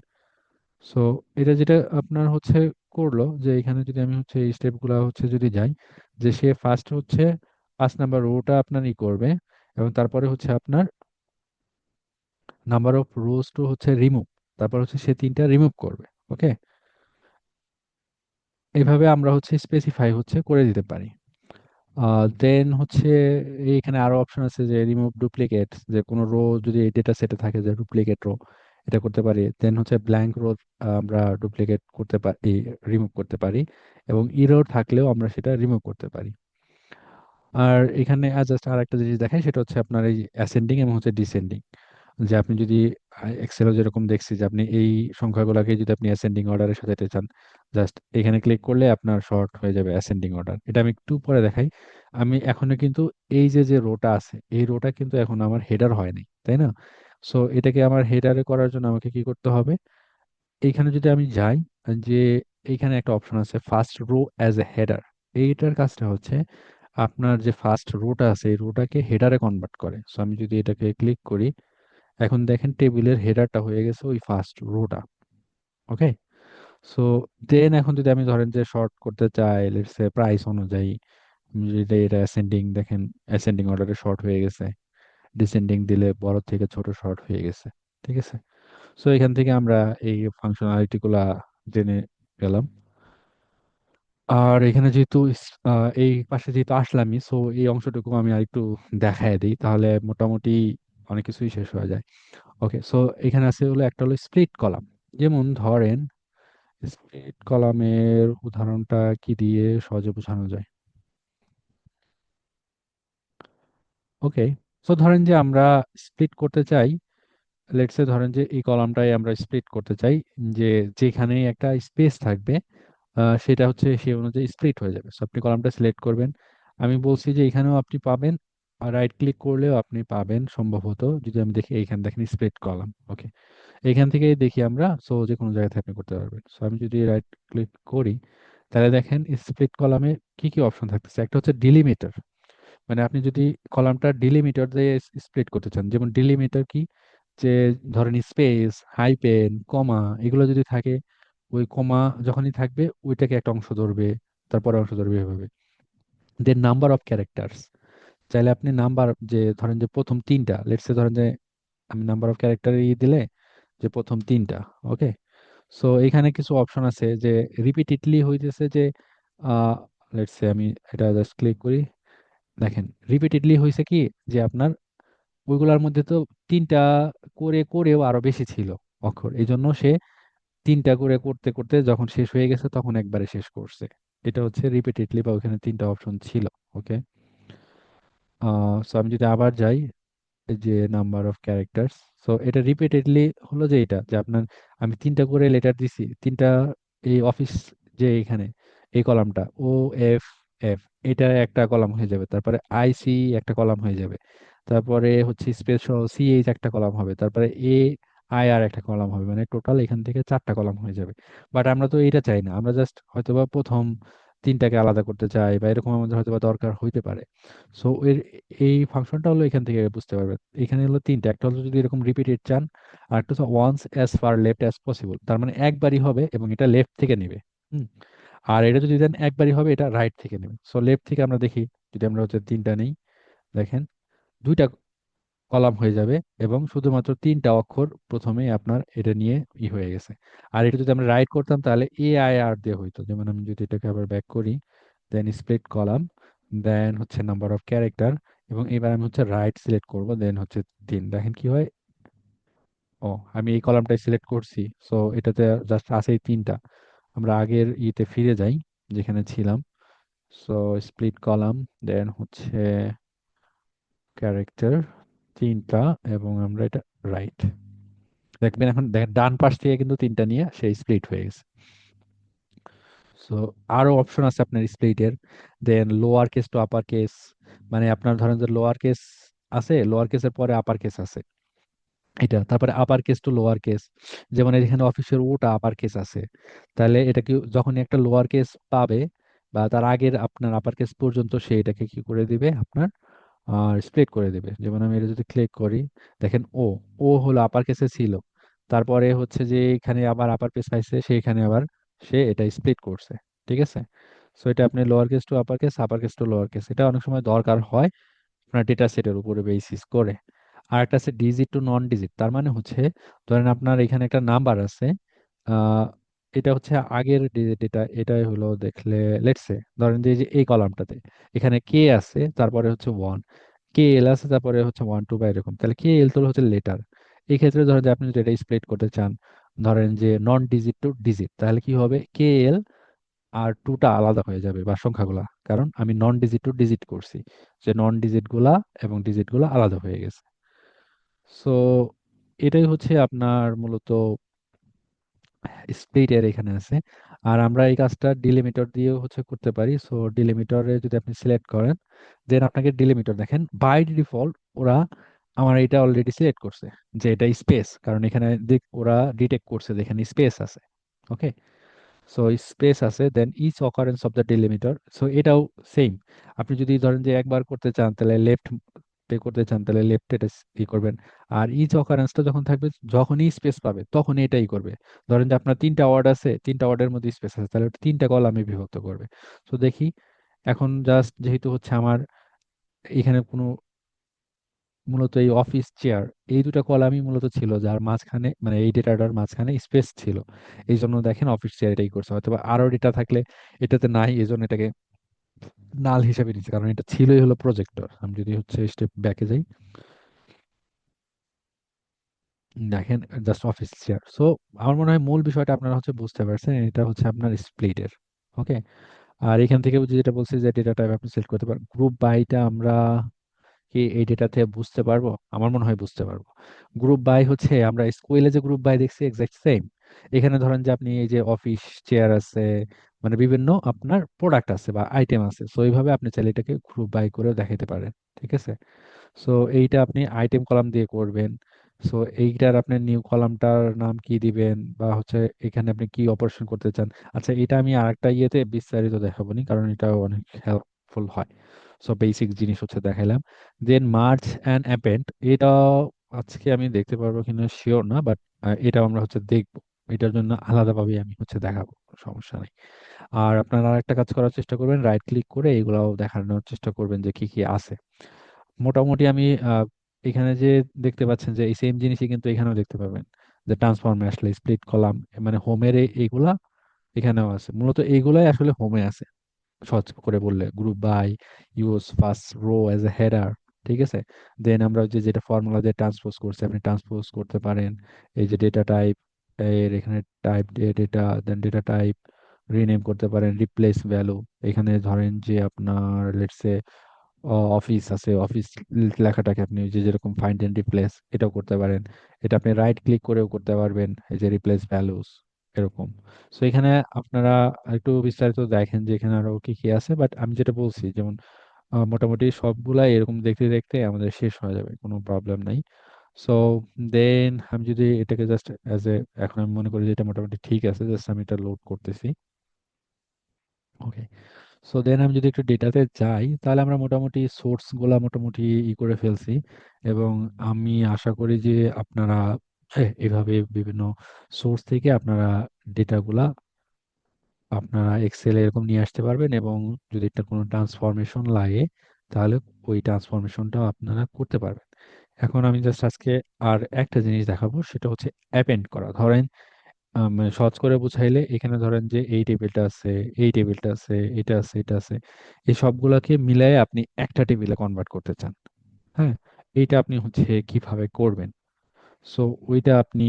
সো এটা যেটা আপনার হচ্ছে করলো, যে এখানে যদি আমি হচ্ছে এই স্টেপগুলো হচ্ছে যদি যাই, যে সে ফার্স্ট হচ্ছে 5 নাম্বার রোটা আপনার ই করবে, এবং তারপরে হচ্ছে আপনার নাম্বার অফ রোজ টু হচ্ছে রিমুভ, তারপর হচ্ছে সে 3টা রিমুভ করবে। ওকে। এইভাবে আমরা হচ্ছে স্পেসিফাই হচ্ছে করে দিতে পারি। দেন হচ্ছে এইখানে আরো অপশন আছে, যে রিমুভ ডুপ্লিকেট, যে কোনো রো যদি এই ডেটা সেটে থাকে যে ডুপ্লিকেট রো, এটা করতে পারি। দেন হচ্ছে ব্ল্যাঙ্ক রো আমরা ডুপ্লিকেট করতে পারি, রিমুভ করতে পারি, এবং ইরর থাকলেও আমরা সেটা রিমুভ করতে পারি। আর এখানে জাস্ট আর একটা জিনিস দেখাই, সেটা হচ্ছে আপনার এই অ্যাসেন্ডিং এবং হচ্ছে ডিসেন্ডিং, যে আপনি যদি এক্সেলও যেরকম দেখছি, যে আপনি এই সংখ্যাগুলোকে যদি আপনি অ্যাসেন্ডিং অর্ডারে সাজাতে চান, জাস্ট এখানে ক্লিক করলে আপনার শর্ট হয়ে যাবে অ্যাসেন্ডিং অর্ডার। এটা আমি একটু পরে দেখাই। আমি এখনো কিন্তু এই যে যে রোটা আছে, এই রোটা কিন্তু এখন আমার হেডার হয়নি, তাই না? সো এটাকে আমার হেডারে করার জন্য আমাকে কি করতে হবে, এইখানে যদি আমি যাই, যে এইখানে একটা অপশন আছে first row as a header. এইটার কাজটা হচ্ছে আপনার যে ফার্স্ট রোটা আছে এই রোটাকে হেডারে কনভার্ট করে। সো আমি যদি এটাকে ক্লিক করি, এখন দেখেন টেবিলের হেডারটা হয়ে গেছে ওই ফার্স্ট রোটা। ওকে। সো দেন এখন যদি আমি ধরেন যে শর্ট করতে চাই, লেটস সে প্রাইস অনুযায়ী, আমি যদি এটা অ্যাসেন্ডিং, দেখেন অ্যাসেন্ডিং অর্ডারে শর্ট হয়ে গেছে, ডিসেন্ডিং দিলে বড় থেকে ছোট শর্ট হয়ে গেছে, ঠিক আছে। সো এখান থেকে আমরা এই ফাংশনালিটি গুলা জেনে গেলাম। আর এখানে যেহেতু এই পাশে যেহেতু আসলামই, সো এই অংশটুকু আমি আরেকটু দেখায় দিই, তাহলে মোটামুটি অনেক কিছুই শেষ হয়ে যায়। ওকে। সো এখানে আছে হলো একটা হলো স্প্লিট কলাম। যেমন ধরেন স্প্লিট কলামের উদাহরণটা কি দিয়ে সহজে বোঝানো যায়। ওকে। সো ধরেন যে আমরা স্প্লিট করতে চাই, লেটস সে ধরেন যে এই কলামটাই আমরা স্প্লিট করতে চাই, যে যেখানে একটা স্পেস থাকবে সেটা হচ্ছে সেই অনুযায়ী স্প্লিট হয়ে যাবে। সো আপনি কলামটা সিলেক্ট করবেন। আমি বলছি যে এখানেও আপনি পাবেন, আর রাইট ক্লিক করলেও আপনি পাবেন সম্ভবত, যদি আমি দেখি এইখানে দেখেন স্প্লিট কলাম। ওকে। এইখান থেকে দেখি আমরা, সো যে কোনো জায়গা থেকে আপনি করতে পারবেন। সো আমি যদি রাইট ক্লিক করি, তাহলে দেখেন স্প্লিট কলামে কি কি অপশন থাকতেছে। একটা হচ্ছে ডিলিমিটার, মানে আপনি যদি কলামটা ডিলিমিটার দিয়ে স্প্লিট করতে চান, যেমন ডিলিমিটার কি, যে ধরেন স্পেস, হাইপেন, কমা এগুলো যদি থাকে, ওই কমা যখনই থাকবে ওইটাকে একটা অংশ ধরবে, তারপরে অংশ ধরবে এভাবে। দেন নাম্বার অফ ক্যারেক্টার্স, চাইলে আপনি নাম্বার, যে ধরেন যে প্রথম 3টা, লেটস সে ধরেন যে আমি নাম্বার অফ ক্যারেক্টার দিলে যে প্রথম 3টা। ওকে। সো এখানে কিছু অপশন আছে, যে রিপিটেডলি হইতেছে যে লেটস সে আমি এটা জাস্ট ক্লিক করি, দেখেন রিপিটেডলি হয়েছে কি, যে আপনার ওইগুলোর মধ্যে তো 3টা করে করেও আরো বেশি ছিল অক্ষর, এই জন্য সে 3টা করে করতে করতে যখন শেষ হয়ে গেছে তখন একবারে শেষ করছে। এটা হচ্ছে রিপিটেডলি, বা ওখানে 3টা অপশন ছিল। ওকে। সো আমি যদি আবার যাই, এই যে নাম্বার অফ ক্যারেক্টার্স, সো এটা রিপিটেডলি হলো যে এটা, যে আপনার আমি 3টা করে লেটার দিছি, 3টা, এই অফিস, যে এখানে এই কলামটা ও এফ এফ, এটা একটা কলাম হয়ে যাবে, তারপরে আইসি একটা কলাম হয়ে যাবে, তারপরে হচ্ছে স্পেশাল সিএইচ একটা কলাম হবে, তারপরে এ আই আর একটা কলাম হবে, মানে টোটাল এখান থেকে 4টা কলাম হয়ে যাবে। বাট আমরা তো এটা চাই না, আমরা জাস্ট হয়তোবা প্রথম 3টাকে আলাদা করতে চাই, বা এরকম আমাদের হয়তোবা দরকার হইতে পারে। সো এর এই ফাংশনটা হলো এখান থেকে বুঝতে পারবেন। এখানে হলো 3টা, একটা হলো যদি এরকম রিপিটেড চান, আর একটা হচ্ছে once as far left as possible, তার মানে একবারই হবে এবং এটা লেফট থেকে নেবে। হুম। আর এটা যদি দেন একবারই হবে, এটা রাইট থেকে নেবে। সো লেফট থেকে আমরা দেখি, যদি আমরা হচ্ছে 3টা নেই, দেখেন দুইটা, কলাম হয়ে যাবে, এবং শুধুমাত্র তিনটা অক্ষর প্রথমেই আপনার এটা নিয়ে হয়ে গেছে। আর এটা যদি আমরা রাইট করতাম তাহলে AIR দিয়ে হইতো। যেমন আমি যদি এটাকে আবার ব্যাক করি, দেন স্প্লিট কলাম, দেন হচ্ছে নাম্বার অফ ক্যারেক্টার, এবং এবার আমি হচ্ছে রাইট সিলেক্ট করব, দেন হচ্ছে 3, দেখেন কি হয়। ও, আমি এই কলামটাই সিলেক্ট করছি, সো এটাতে জাস্ট আছে এই তিনটা। আমরা আগের ইতে ফিরে যাই যেখানে ছিলাম। সো স্প্লিট কলাম, দেন হচ্ছে ক্যারেক্টার, তিনটা, এবং আমরা এটা রাইট। দেখবেন এখন দেখেন ডান পাশ থেকে কিন্তু তিনটা নিয়ে সেই স্প্লিট হয়ে গেছে। সো আরো অপশন আছে আপনার স্প্লিটের, then lower case to upper case, মানে আপনার ধরেন যে লোয়ার কেস আছে, লোয়ার কেসের পরে আপার কেস আছে, এটা তারপরে upper case to lower case. যেমন এখানে অফিসের ওটা আপার কেস আছে, তাহলে এটা কি যখনই একটা লোয়ার কেস পাবে বা তার আগের আপনার আপার কেস পর্যন্ত সে এটাকে কি করে দিবে আপনার স্প্লিট করে দিবে। যেমন আমি এটা যদি ক্লিক করি, দেখেন ও, ও হলো আপার কেসে ছিল, তারপরে হচ্ছে যে এখানে আবার আপার কেস পাইছে, সেখানে আবার সে এটা স্প্লিট করছে। ঠিক আছে, সো এটা আপনি lower case to upper case to lower case, এটা অনেক সময় দরকার হয় আপনার ডেটা সেটের উপরে বেসিস করে। আর একটা আছে ডিজিট টু নন ডিজিট, তার মানে হচ্ছে ধরেন আপনার এখানে একটা নাম্বার আছে, আহ এটা হচ্ছে আগের ডেটা, এটাই হলো দেখলে লেটস সে ধরেন যে এই যে এই কলামটাতে এখানে কে আছে, তারপরে হচ্ছে 1, কে এল আছে, তারপরে হচ্ছে 1 2 বা এরকম, তাহলে কে এল তো হচ্ছে লেটার। এই ক্ষেত্রে ধরেন যে আপনি যদি এটা স্প্লিট করতে চান, ধরেন যে নন ডিজিট টু ডিজিট, তাহলে কি হবে, কে এল আর টুটা আলাদা হয়ে যাবে বা সংখ্যাগুলা, কারণ আমি নন ডিজিট টু ডিজিট করছি, যে নন ডিজিট গুলা এবং ডিজিট গুলা আলাদা হয়ে গেছে। সো এটাই হচ্ছে আপনার মূলত স্প্লিট এর এখানে আছে। আর আমরা এই কাজটা ডিলিমিটার দিয়েও হচ্ছে করতে পারি। সো ডিলিমিটারে যদি আপনি সিলেক্ট করেন, দেন আপনাকে ডিলিমিটার দেখেন বাই ডিফল্ট ওরা আমার এটা অলরেডি সিলেক্ট করছে যে এটা স্পেস, কারণ এখানে ওরা ডিটেক্ট করছে যে এখানে স্পেস আছে। ওকে, সো স্পেস আছে, then each occurrence of the delimiter, so এটাও সেম। আপনি যদি ধরেন যে একবার করতে চান তাহলে লেফট করতে চান তাহলে লেফট এটা করবেন। আর ইচ অকারেন্সটা যখন থাকবে, যখনই স্পেস পাবে তখনই এটাই করবে। ধরেন যে আপনার তিনটা ওয়ার্ড আছে, তিনটা ওয়ার্ডের মধ্যে স্পেস আছে, তাহলে ওটা তিনটা কলামে বিভক্ত করবে। তো দেখি, এখন জাস্ট যেহেতু হচ্ছে আমার এখানে কোনো মূলত এই অফিস চেয়ার, এই দুটো কলামই মূলত ছিল যার মাঝখানে, মানে এই ডেটাটার মাঝখানে স্পেস ছিল, এই জন্য দেখেন অফিস চেয়ার এটাই করছে। হয়তো বা আরো ডেটা থাকলে এটাতে নাই, এই জন্য এটাকে নাল হিসেবে নিচ্ছে, কারণ এটা ছিলই হলো প্রজেক্টর। আমি যদি হচ্ছে স্টেপ ব্যাকে যাই, দেখেন জাস্ট অফিস চেয়ার। সো আমার মনে হয় মূল বিষয়টা আপনারা হচ্ছে বুঝতে পারছেন, এটা হচ্ছে আপনার স্প্লিটের। ওকে, আর এখান থেকে যেটা বলছি যে ডেটা টাইপ আপনি সিলেক্ট করতে পারেন, গ্রুপ বাইটা আমরা কি এই ডেটা থেকে বুঝতে পারবো? আমার মনে হয় বুঝতে পারবো। গ্রুপ বাই হচ্ছে আমরা স্কুলে যে গ্রুপ বাই দেখছি এক্সাক্ট সেম। এখানে ধরেন যে আপনি এই যে অফিস চেয়ার আছে, মানে বিভিন্ন আপনার প্রোডাক্ট আছে বা আইটেম আছে, সো এইভাবে আপনি চাইলে এটাকে গ্রুপ বাই করে দেখাতে পারেন। ঠিক আছে, সো এইটা আপনি আইটেম কলাম দিয়ে করবেন। সো এইটার আপনি নিউ কলামটার নাম কি দিবেন, বা হচ্ছে এখানে আপনি কি অপারেশন করতে চান। আচ্ছা, এটা আমি আরেকটা ইয়েতে বিস্তারিত দেখাবো নি, কারণ এটা অনেক হেল্পফুল হয়। সো বেসিক জিনিস হচ্ছে দেখাইলাম। দেন মার্জ অ্যান্ড অ্যাপেন্ড, এটা আজকে আমি দেখতে পারবো কিনা শিওর না, বাট এটা আমরা হচ্ছে দেখবো। এটার জন্য আলাদাভাবে আমি হচ্ছে দেখাবো, কোনো সমস্যা নেই। আর আপনারা আরেকটা কাজ করার চেষ্টা করবেন, রাইট ক্লিক করে এগুলাও দেখানোর চেষ্টা করবেন যে কি কি আছে। মোটামুটি আমি এখানে যে দেখতে পাচ্ছেন যে এই সেম জিনিসই কিন্তু এখানেও দেখতে পাবেন, যে ট্রান্সফর্মে আসলে স্প্লিট কলাম, মানে হোমের এইগুলা এখানেও আছে। মূলত এইগুলাই আসলে হোমে আছে, সহজ করে বললে group by, use first row as a header. ঠিক আছে, দেন আমরা যে যেটা ফর্মুলা দিয়ে ট্রান্সপোজ করছি আপনি ট্রান্সপোজ করতে পারেন। এই যে ডেটা টাইপ, এর এখানে টাইপ ডেটা, দেন ডেটা টাইপ রিনেম করতে পারেন, রিপ্লেস ভ্যালু, এখানে ধরেন যে আপনার লেটস অফিস আছে, অফিস লেখাটাকে আপনি ওই যে যেরকম ফাইন্ড এন্ড রিপ্লেস এটাও করতে পারেন। এটা আপনি রাইট ক্লিক করেও করতে পারবেন, এই যে রিপ্লেস ভ্যালুস এরকম। সো এখানে আপনারা একটু বিস্তারিত দেখেন যে এখানে আরো কি কি আছে, বাট আমি যেটা বলছি যেমন মোটামুটি সবগুলাই এরকম দেখতে দেখতে আমাদের শেষ হয়ে যাবে, কোনো প্রবলেম নাই। সো দেন আমি যদি এটাকে জাস্ট অ্যাজ এ, এখন আমি মনে করি যে এটা মোটামুটি ঠিক আছে, জাস্ট আমি এটা লোড করতেছি। ওকে, সো দেন আমি যদি একটু ডেটাতে যাই, তাহলে আমরা মোটামুটি সোর্স গুলা মোটামুটি করে ফেলছি। এবং আমি আশা করি যে আপনারা এভাবে বিভিন্ন সোর্স থেকে আপনারা ডেটাগুলা আপনারা এক্সেলে এরকম নিয়ে আসতে পারবেন, এবং যদি এটা কোনো ট্রান্সফরমেশন লাগে তাহলে ওই ট্রান্সফরমেশনটাও আপনারা করতে পারবেন। এখন আমি জাস্ট আজকে আর একটা জিনিস দেখাবো, সেটা হচ্ছে অ্যাপেন্ড করা। ধরেন মানে সহজ করে বুঝাইলে, এখানে ধরেন যে এই টেবিলটা আছে, এই টেবিলটা আছে, এটা আছে, এটা আছে, এই সবগুলাকে মিলাই আপনি একটা টেবিলে কনভার্ট করতে চান। হ্যাঁ, এইটা আপনি হচ্ছে কিভাবে করবেন? সো ওইটা আপনি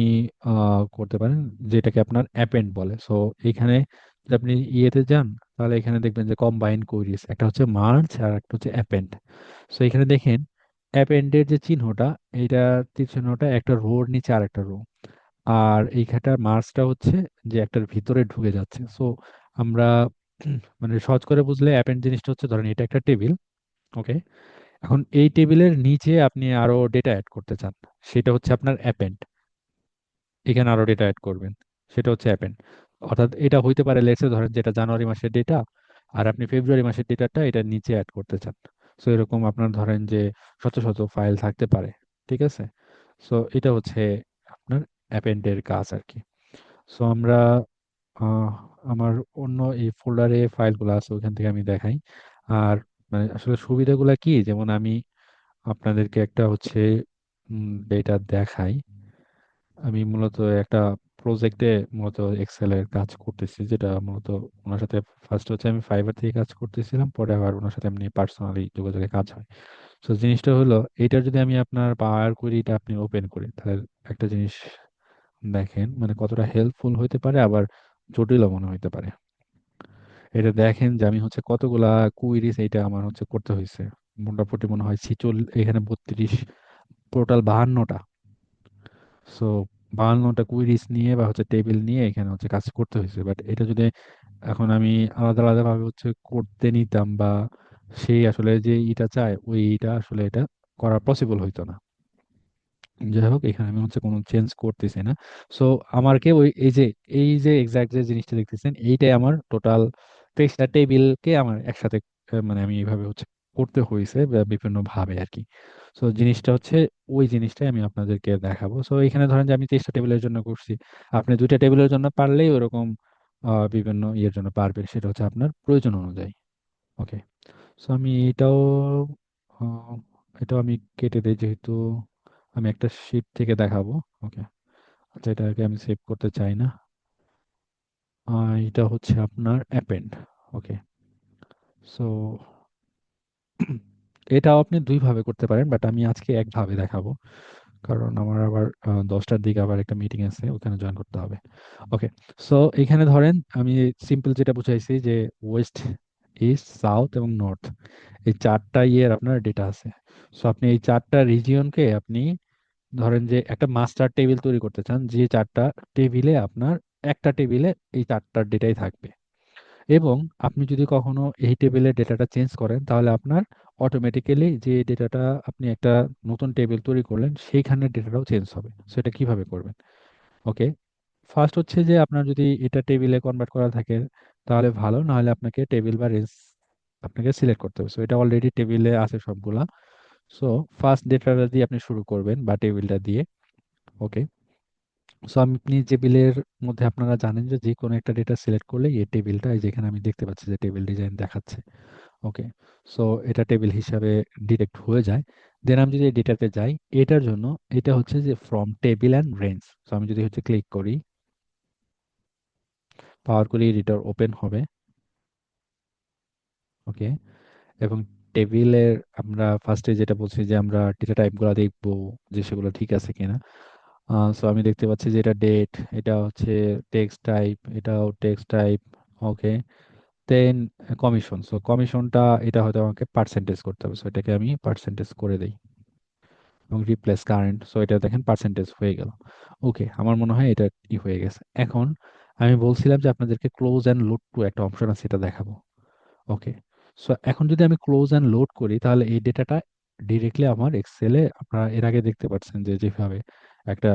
করতে পারেন, যেটাকে আপনার অ্যাপেন্ড বলে। সো এখানে যদি আপনি ইয়েতে যান, তাহলে এখানে দেখবেন যে কম্বাইন কোয়েরিজ, একটা হচ্ছে মার্জ আর একটা হচ্ছে অ্যাপেন্ড। সো এখানে দেখেন অ্যাপেন্ডের যে চিহ্নটা, এইটা তীর চিহ্নটা একটা রোর নিচে আর একটা রো, আর এইখানটার মার্জটা হচ্ছে যে একটার ভিতরে ঢুকে যাচ্ছে। সো আমরা মানে সহজ করে বুঝলে অ্যাপেন্ড জিনিসটা হচ্ছে, ধরেন এটা একটা টেবিল, ওকে, এখন এই টেবিলের নিচে আপনি আরো ডেটা অ্যাড করতে চান, সেটা হচ্ছে আপনার অ্যাপেন্ড। এখানে আরো ডেটা অ্যাড করবেন, সেটা হচ্ছে অ্যাপেন্ড। অর্থাৎ এটা হইতে পারে, লেটসে ধরেন যেটা জানুয়ারি মাসের ডেটা, আর আপনি ফেব্রুয়ারি মাসের ডেটাটা এটা নিচে অ্যাড করতে চান। সো এরকম আপনার ধরেন যে শত শত ফাইল থাকতে পারে, ঠিক আছে? সো এটা হচ্ছে আপনার অ্যাপেন্ডের কাজ আর কি। সো আমরা আহ, আমার অন্য এই ফোল্ডারে ফাইলগুলো আছে, ওইখান থেকে আমি দেখাই। আর মানে আসলে সুবিধাগুলো কি, যেমন আমি আপনাদেরকে একটা হচ্ছে ডেটা দেখাই। আমি মূলত একটা প্রজেক্টে মূলত এক্সেলের কাজ করতেছি, যেটা মূলত ওনার সাথে ফার্স্ট হচ্ছে আমি ফাইবার থেকে কাজ করতেছিলাম, পরে আবার ওনার সাথে এমনি পার্সোনালি যোগাযোগে কাজ হয়। তো জিনিসটা হলো, এটা যদি আমি আপনার পাওয়ার কুইরিটা আপনি ওপেন করি, তাহলে একটা জিনিস দেখেন মানে কতটা হেল্পফুল হইতে পারে, আবার জটিলও মনে হইতে পারে। এটা দেখেন যে আমি হচ্ছে কতগুলা কুইরিজ এইটা আমার হচ্ছে করতে হয়েছে। মোটামুটি মনে হয় এখানে 32, টোটাল 52টা। সো 52টা কুইরিজ নিয়ে বা হচ্ছে টেবিল নিয়ে এখানে হচ্ছে কাজ করতে হয়েছে। বাট এটা যদি এখন আমি আলাদা আলাদা ভাবে হচ্ছে করতে নিতাম, বা সেই আসলে যে ইটা চায় ওই ইটা আসলে এটা করা পসিবল হইতো না। যাই হোক, এখানে আমি হচ্ছে কোনো চেঞ্জ করতেছি না। সো আমাকে ওই এই যে এক্সাক্ট যে জিনিসটা দেখতেছেন, এইটাই আমার টোটাল 23টা টেবিলকে আমার একসাথে মানে আমি এইভাবে হচ্ছে করতে হয়েছে বিভিন্ন ভাবে আর কি। সো জিনিসটা হচ্ছে ওই জিনিসটাই আমি আপনাদেরকে দেখাবো। সো এখানে ধরেন যে আমি 23টা টেবিলের জন্য করছি, আপনি 2টা টেবিলের জন্য পারলেই ওরকম বিভিন্ন ইয়ের জন্য পারবেন, সেটা হচ্ছে আপনার প্রয়োজন অনুযায়ী। ওকে। সো আমি আহ, এটাও আমি কেটে দিই, যেহেতু আমি একটা শিট থেকে দেখাবো। ওকে, আচ্ছা এটাকে আমি সেভ করতে চাই না। এটা হচ্ছে আপনার অ্যাপেন্ড। ওকে। সো এটাও আপনি দুই ভাবে করতে পারেন, বাট আমি আজকে একভাবে দেখাবো, কারণ আমার আবার 10টার দিকে আবার একটা মিটিং আছে, ওখানে জয়েন করতে হবে। ওকে। সো এখানে ধরেন আমি সিম্পল যেটা বুঝাইছি যে ওয়েস্ট, ইস্ট, সাউথ এবং নর্থ, এই চারটা ইয়ের আপনার ডেটা আছে। সো আপনি এই চারটা রিজিয়নকে আপনি ধরেন যে একটা মাস্টার টেবিল তৈরি করতে চান, যে চারটা টেবিলে আপনার একটা টেবিলে এই চারটার ডেটাই থাকবে। এবং আপনি যদি কখনো এই টেবিলের ডেটাটা চেঞ্জ করেন, তাহলে আপনার অটোমেটিক্যালি যে ডেটাটা আপনি একটা নতুন টেবিল তৈরি করলেন, সেইখানে ডেটাটাও চেঞ্জ হবে। সেটা কিভাবে করবেন? ওকে। ফার্স্ট হচ্ছে যে আপনার যদি এটা টেবিলে কনভার্ট করা থাকে, তাহলে ভালো, না হলে আপনাকে টেবিল বা রেঞ্জ আপনাকে সিলেক্ট করতে হবে। সো এটা অলরেডি টেবিলে আছে সবগুলা। সো ফার্স্ট ডেটাটা দিয়ে আপনি শুরু করবেন, বা টেবিলটা দিয়ে। ওকে। সো আপনি টেবিলের মধ্যে আপনারা জানেন যে যে কোনো একটা ডেটা সিলেক্ট করলে এই টেবিলটা, এই যেখানে আমি দেখতে পাচ্ছি যে টেবিল ডিজাইন দেখাচ্ছে। ওকে। সো এটা টেবিল হিসাবে ডিটেক্ট হয়ে যায়। দেন আমি যদি ডেটাতে যাই, এটার জন্য এটা হচ্ছে যে from table and range. So আমি যদি হচ্ছে ক্লিক করি, পাওয়ার কুয়েরি এডিটর ওপেন হবে। ওকে। এবং টেবিলের আমরা ফার্স্টে যেটা বলছি যে আমরা ডেটা টাইপগুলো দেখবো যে সেগুলো ঠিক আছে কিনা। সো আমি দেখতে পাচ্ছি যে এটা ডেট, এটা হচ্ছে টেক্সট টাইপ, এটাও টেক্সট টাইপ। ওকে। দেন কমিশন, সো কমিশনটা এটা হয়তো আমাকে পার্সেন্টেজ করতে হবে, সো এটাকে আমি পার্সেন্টেজ করে দেই এবং রিপ্লেস কারেন্ট। সো এটা দেখেন পার্সেন্টেজ হয়ে গেল। ওকে, আমার মনে হয় এটা হয়ে গেছে। এখন আমি বলছিলাম যে আপনাদেরকে ক্লোজ অ্যান্ড লোড টু একটা অপশন আছে, এটা দেখাবো। ওকে। সো এখন যদি আমি ক্লোজ অ্যান্ড লোড করি, তাহলে এই ডেটাটা ডিরেক্টলি আমার এক্সেলে, আপনারা এর আগে দেখতে পাচ্ছেন যে যেভাবে একটা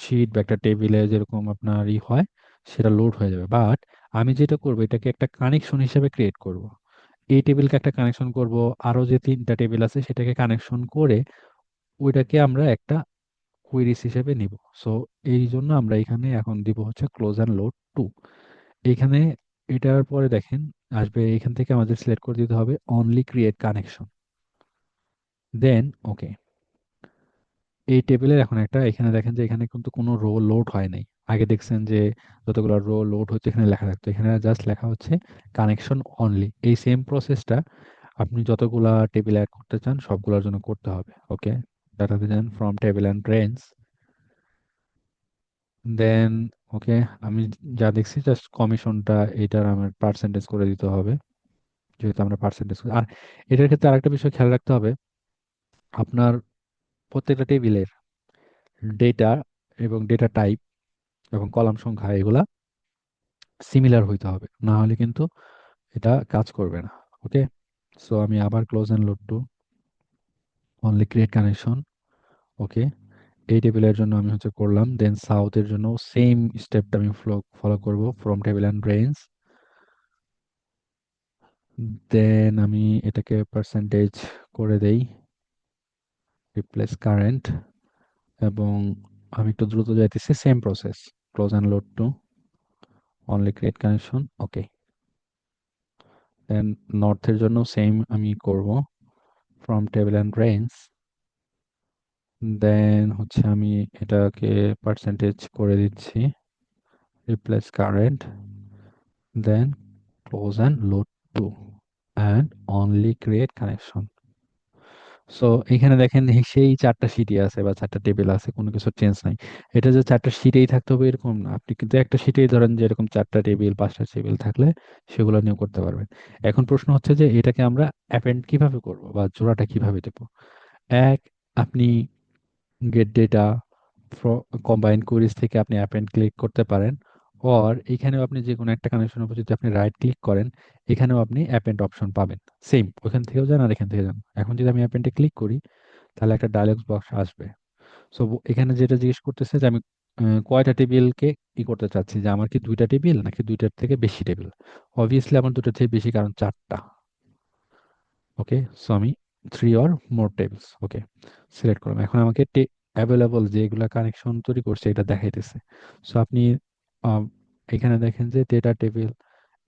শিট বা একটা টেবিলে যেরকম আপনার হয়, সেটা লোড হয়ে যাবে। বাট আমি যেটা করবো, এটাকে একটা কানেকশন হিসেবে ক্রিয়েট করব। এই টেবিলকে একটা কানেকশন করব, আরো যে 3টা টেবিল আছে সেটাকে কানেকশন করে ওইটাকে আমরা একটা কুইরিস হিসেবে নিব। সো এই জন্য আমরা এখানে এখন দিব হচ্ছে ক্লোজ অ্যান্ড লোড টু। এখানে এটার পরে দেখেন আসবে, এখান থেকে আমাদের সিলেক্ট করে দিতে হবে অনলি ক্রিয়েট কানেকশন। দেন ওকে। এই টেবিলের এখন একটা, এখানে দেখেন যে এখানে কিন্তু কোনো রো লোড হয় নাই। আগে দেখছেন যে যতগুলো রো লোড হচ্ছে এখানে লেখা থাকতো, এখানে জাস্ট লেখা হচ্ছে কানেকশন অনলি। এই সেম প্রসেসটা আপনি যতগুলা টেবিল অ্যাড করতে চান সবগুলোর জন্য করতে হবে। ওকে, ডাটাতে যান, ফ্রম টেবিল অ্যান্ড রেঞ্জ, দেন ওকে, আমি যা দেখছি জাস্ট কমিশনটা এটার আমার পার্সেন্টেজ করে দিতে হবে, যেহেতু আমরা পার্সেন্টেজ। আর এটার ক্ষেত্রে আরেকটা বিষয় খেয়াল রাখতে হবে, আপনার প্রত্যেকটা টেবিলের ডেটা এবং ডেটা টাইপ এবং কলাম সংখ্যা এগুলা সিমিলার হইতে হবে, না হলে কিন্তু এটা কাজ করবে না। ওকে, সো আমি আবার close and load to only create connection. Okay, এই টেবিলের জন্য আমি হচ্ছে করলাম, দেন সাউথের জন্য সেম স্টেপটা আমি ফলো করব, ফ্রম টেবিল অ্যান্ড রেঞ্জ, দেন আমি এটাকে পার্সেন্টেজ করে দেই, রিপ্লেস কারেন্ট, এবং আমি একটু দ্রুত যাইতেছি, same process, close and load to only create connection. Okay, then নর্থের জন্য সেম আমি করব, from table and range, then হচ্ছে আমি এটাকে পার্সেন্টেজ করে দিচ্ছি, replace current, then close and load to and only create connection. So এখানে দেখেন সেই চারটা সিটই আছে বা চারটা টেবিল আছে, কোনো কিছু চেঞ্জ নাই। এটা যে চারটা সিটেই থাকতে হবে এরকম না, আপনি কিন্তু একটা সিটেই ধরেন যে এরকম চারটা টেবিল পাঁচটা টেবিল থাকলে সেগুলো নিয়েও করতে পারবেন। এখন প্রশ্ন হচ্ছে যে এটাকে আমরা অ্যাপেন্ড কিভাবে করব বা জোড়াটা কিভাবে দেবো। এক, আপনি গেট ডেটা কম্বাইন কুইরিজ থেকে আপনি অ্যাপেন্ড ক্লিক করতে পারেন, অর এখানেও আপনি যে কোনো একটা কানেকশনের উপর যদি আপনি রাইট ক্লিক করেন, এখানেও আপনি অ্যাপেন্ড অপশন পাবেন। সেম ওখান থেকেও যান আর এখান থেকে যান। এখন যদি আমি অ্যাপেন্ডে ক্লিক করি তাহলে একটা ডায়লগ বক্স আসবে। সো এখানে যেটা জিজ্ঞেস করতেছে যে আমি কয়টা টেবিলকে ই করতে চাচ্ছি, যে আমার কি দুইটা টেবিল নাকি দুইটার থেকে বেশি টেবিল। অবভিয়াসলি আমার দুটোর থেকে বেশি, কারণ চারটা। ওকে, সো আমি three or more tables, okay select করলাম। এখন আমাকে অ্যাভেলেবল যেগুলা কানেকশন তৈরি করছে এটা দেখাইতেছে। সো আপনি আম, এখানে দেখেন যে ডেটা টেবিল,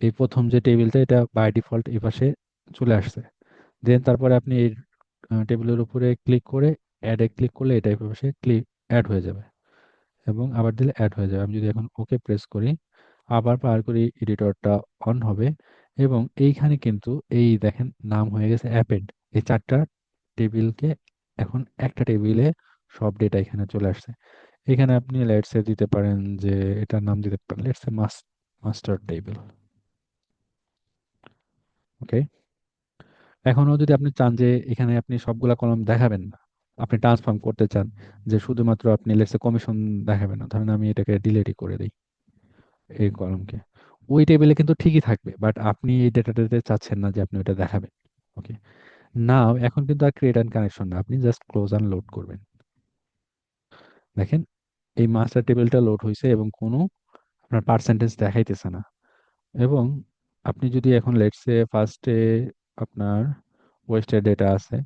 এই প্রথম যে টেবিলটা এটা বাই ডিফল্ট এই পাশে চলে আসছে। দেন তারপরে আপনি এই টেবিলের উপরে ক্লিক করে অ্যাডে ক্লিক করলে এটা এই পাশে ক্লিক অ্যাড হয়ে যাবে, এবং আবার দিলে অ্যাড হয়ে যাবে। আমি যদি এখন ওকে প্রেস করি, আবার পার করি, এডিটরটা অন হবে, এবং এইখানে কিন্তু এই দেখেন নাম হয়ে গেছে অ্যাপেন্ড। এই চারটা টেবিলকে এখন একটা টেবিলে সব ডেটা এখানে চলে আসছে। এখানে আপনি লেটস এ দিতে পারেন যে এটার নাম দিতে পারেন লেটস এ মাস্টার টেবিল। ওকে, এখনো যদি আপনি চান যে এখানে আপনি সবগুলা কলাম দেখাবেন না, আপনি ট্রান্সফর্ম করতে চান যে শুধুমাত্র আপনি লেটস এ কমিশন দেখাবেন না, ধরেন আমি এটাকে ডিলিটই করে দিই এই কলামকে, ওই টেবিলে কিন্তু ঠিকই থাকবে, বাট আপনি এই ডেটাটাতে চাচ্ছেন না যে আপনি ওটা দেখাবেন। ওকে, নাও এখন কিন্তু আর ক্রিয়েট অ্যান্ড কানেকশন না, আপনি জাস্ট ক্লোজ অ্যান্ড লোড করবেন। দেখেন এই মাস্টার টেবিলটা লোড হয়েছে এবং কোনো আপনার পার্সেন্টেজ দেখাইতেছে না। এবং আপনি যদি এখন লেটসে ফার্স্টে আপনার ওয়েস্টের ডেটা আছে,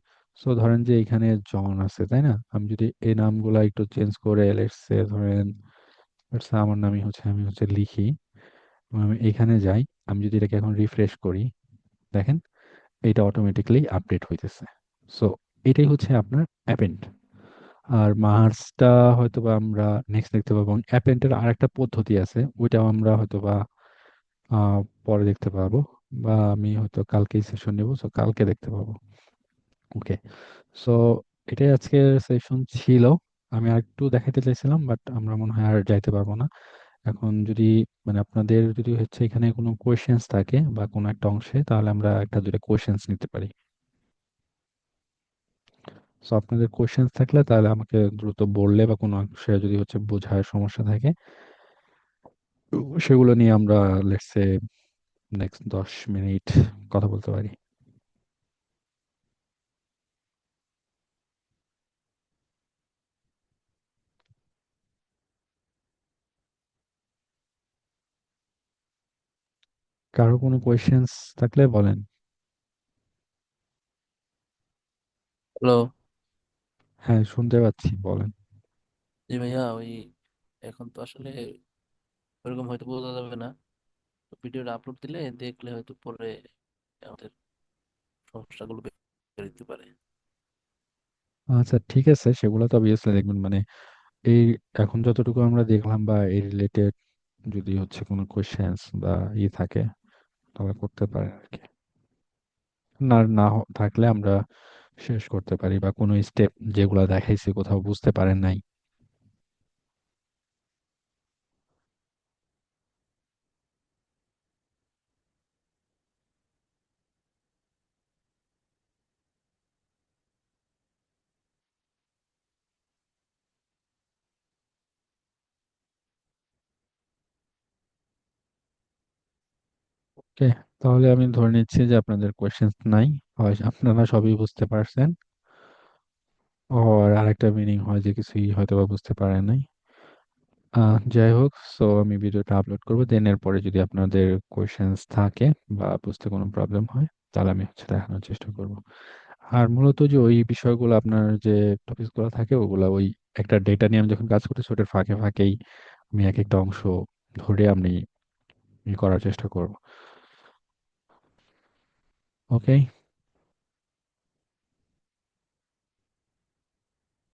সো ধরেন যে এখানে জন আছে তাই না, আমি যদি এই নামগুলা একটু চেঞ্জ করে লেটসে ধরেন আমার নামই হচ্ছে, আমি হচ্ছে লিখি, এবং আমি এখানে যাই, আমি যদি এটাকে এখন রিফ্রেশ করি, দেখেন এটা অটোমেটিকলি আপডেট হইতেছে। সো এটাই হচ্ছে আপনার অ্যাপেন্ড। আর মার্সটা হয়তোবা আমরা নেক্সট দেখতে পাবো, এবং অ্যাপেন্ডের আরেকটা পদ্ধতি আছে, ওইটাও আমরা হয়তোবা পরে দেখতে পাবো, বা আমি হয়তো কালকেই সেশন নেব, সো কালকে দেখতে পাবো। ওকে, সো এটাই আজকের সেশন ছিল। আমি আরেকটু দেখাতে চাইছিলাম বাট আমরা মনে হয় আর যাইতে পারবো না। এখন যদি মানে আপনাদের যদি হচ্ছে এখানে কোনো কোয়েশ্চেন্স থাকে বা কোনো একটা অংশে, তাহলে আমরা একটা দুটো কোয়েশ্চেন্স নিতে পারি। সো আপনাদের কোয়েশ্চেন্স থাকলে তাহলে আমাকে দ্রুত বললে, বা কোনো অংশে যদি হচ্ছে বোঝার সমস্যা থাকে, তো সেগুলো নিয়ে আমরা লেটস সে নেক্সট 10 মিনিট কথা বলতে পারি। কারো কোনো কোয়েশ্চেন্স থাকলে বলেন। হ্যালো। হ্যাঁ, শুনতে পাচ্ছি, বলেন। জি ভাইয়া, ওই এখন তো আসলে ওরকম হয়তো বোঝা যাবে না, তো ভিডিওটা আপলোড দিলে দেখলে হয়তো পরে আমাদের সমস্যাগুলো বের দিতে পারে। আচ্ছা ঠিক আছে, সেগুলো তো অবভিয়াসলি দেখবেন। মানে এই এখন যতটুকু আমরা দেখলাম বা এই রিলেটেড যদি হচ্ছে কোনো কোয়েশ্চেন্স বা থাকে তাহলে করতে পারেন আর কি। না না থাকলে আমরা শেষ করতে পারি, বা কোনো স্টেপ যেগুলো দেখাইছি কোথাও বুঝতে পারেন নাই। ওকে, তাহলে আমি ধরে নিচ্ছি যে আপনাদের কোয়েশ্চেন্স নাই, হয় আপনারা সবই বুঝতে পারছেন, আর আরেকটা মিনিং হয় যে কিছুই হয়তো বা বুঝতে পারেন নাই। যাই হোক, সো আমি ভিডিওটা আপলোড করবো, দেন এরপরে যদি আপনাদের কোয়েশ্চেন্স থাকে বা বুঝতে কোনো প্রবলেম হয় তাহলে আমি হচ্ছে দেখানোর চেষ্টা করব। আর মূলত যে ওই বিষয়গুলো আপনার যে টপিকস গুলো থাকে ওগুলা ওই একটা ডেটা নিয়ে আমি যখন কাজ করতেছি ওটার ফাঁকে ফাঁকেই আমি এক একটা অংশ ধরে আমি করার চেষ্টা করব। ওকে।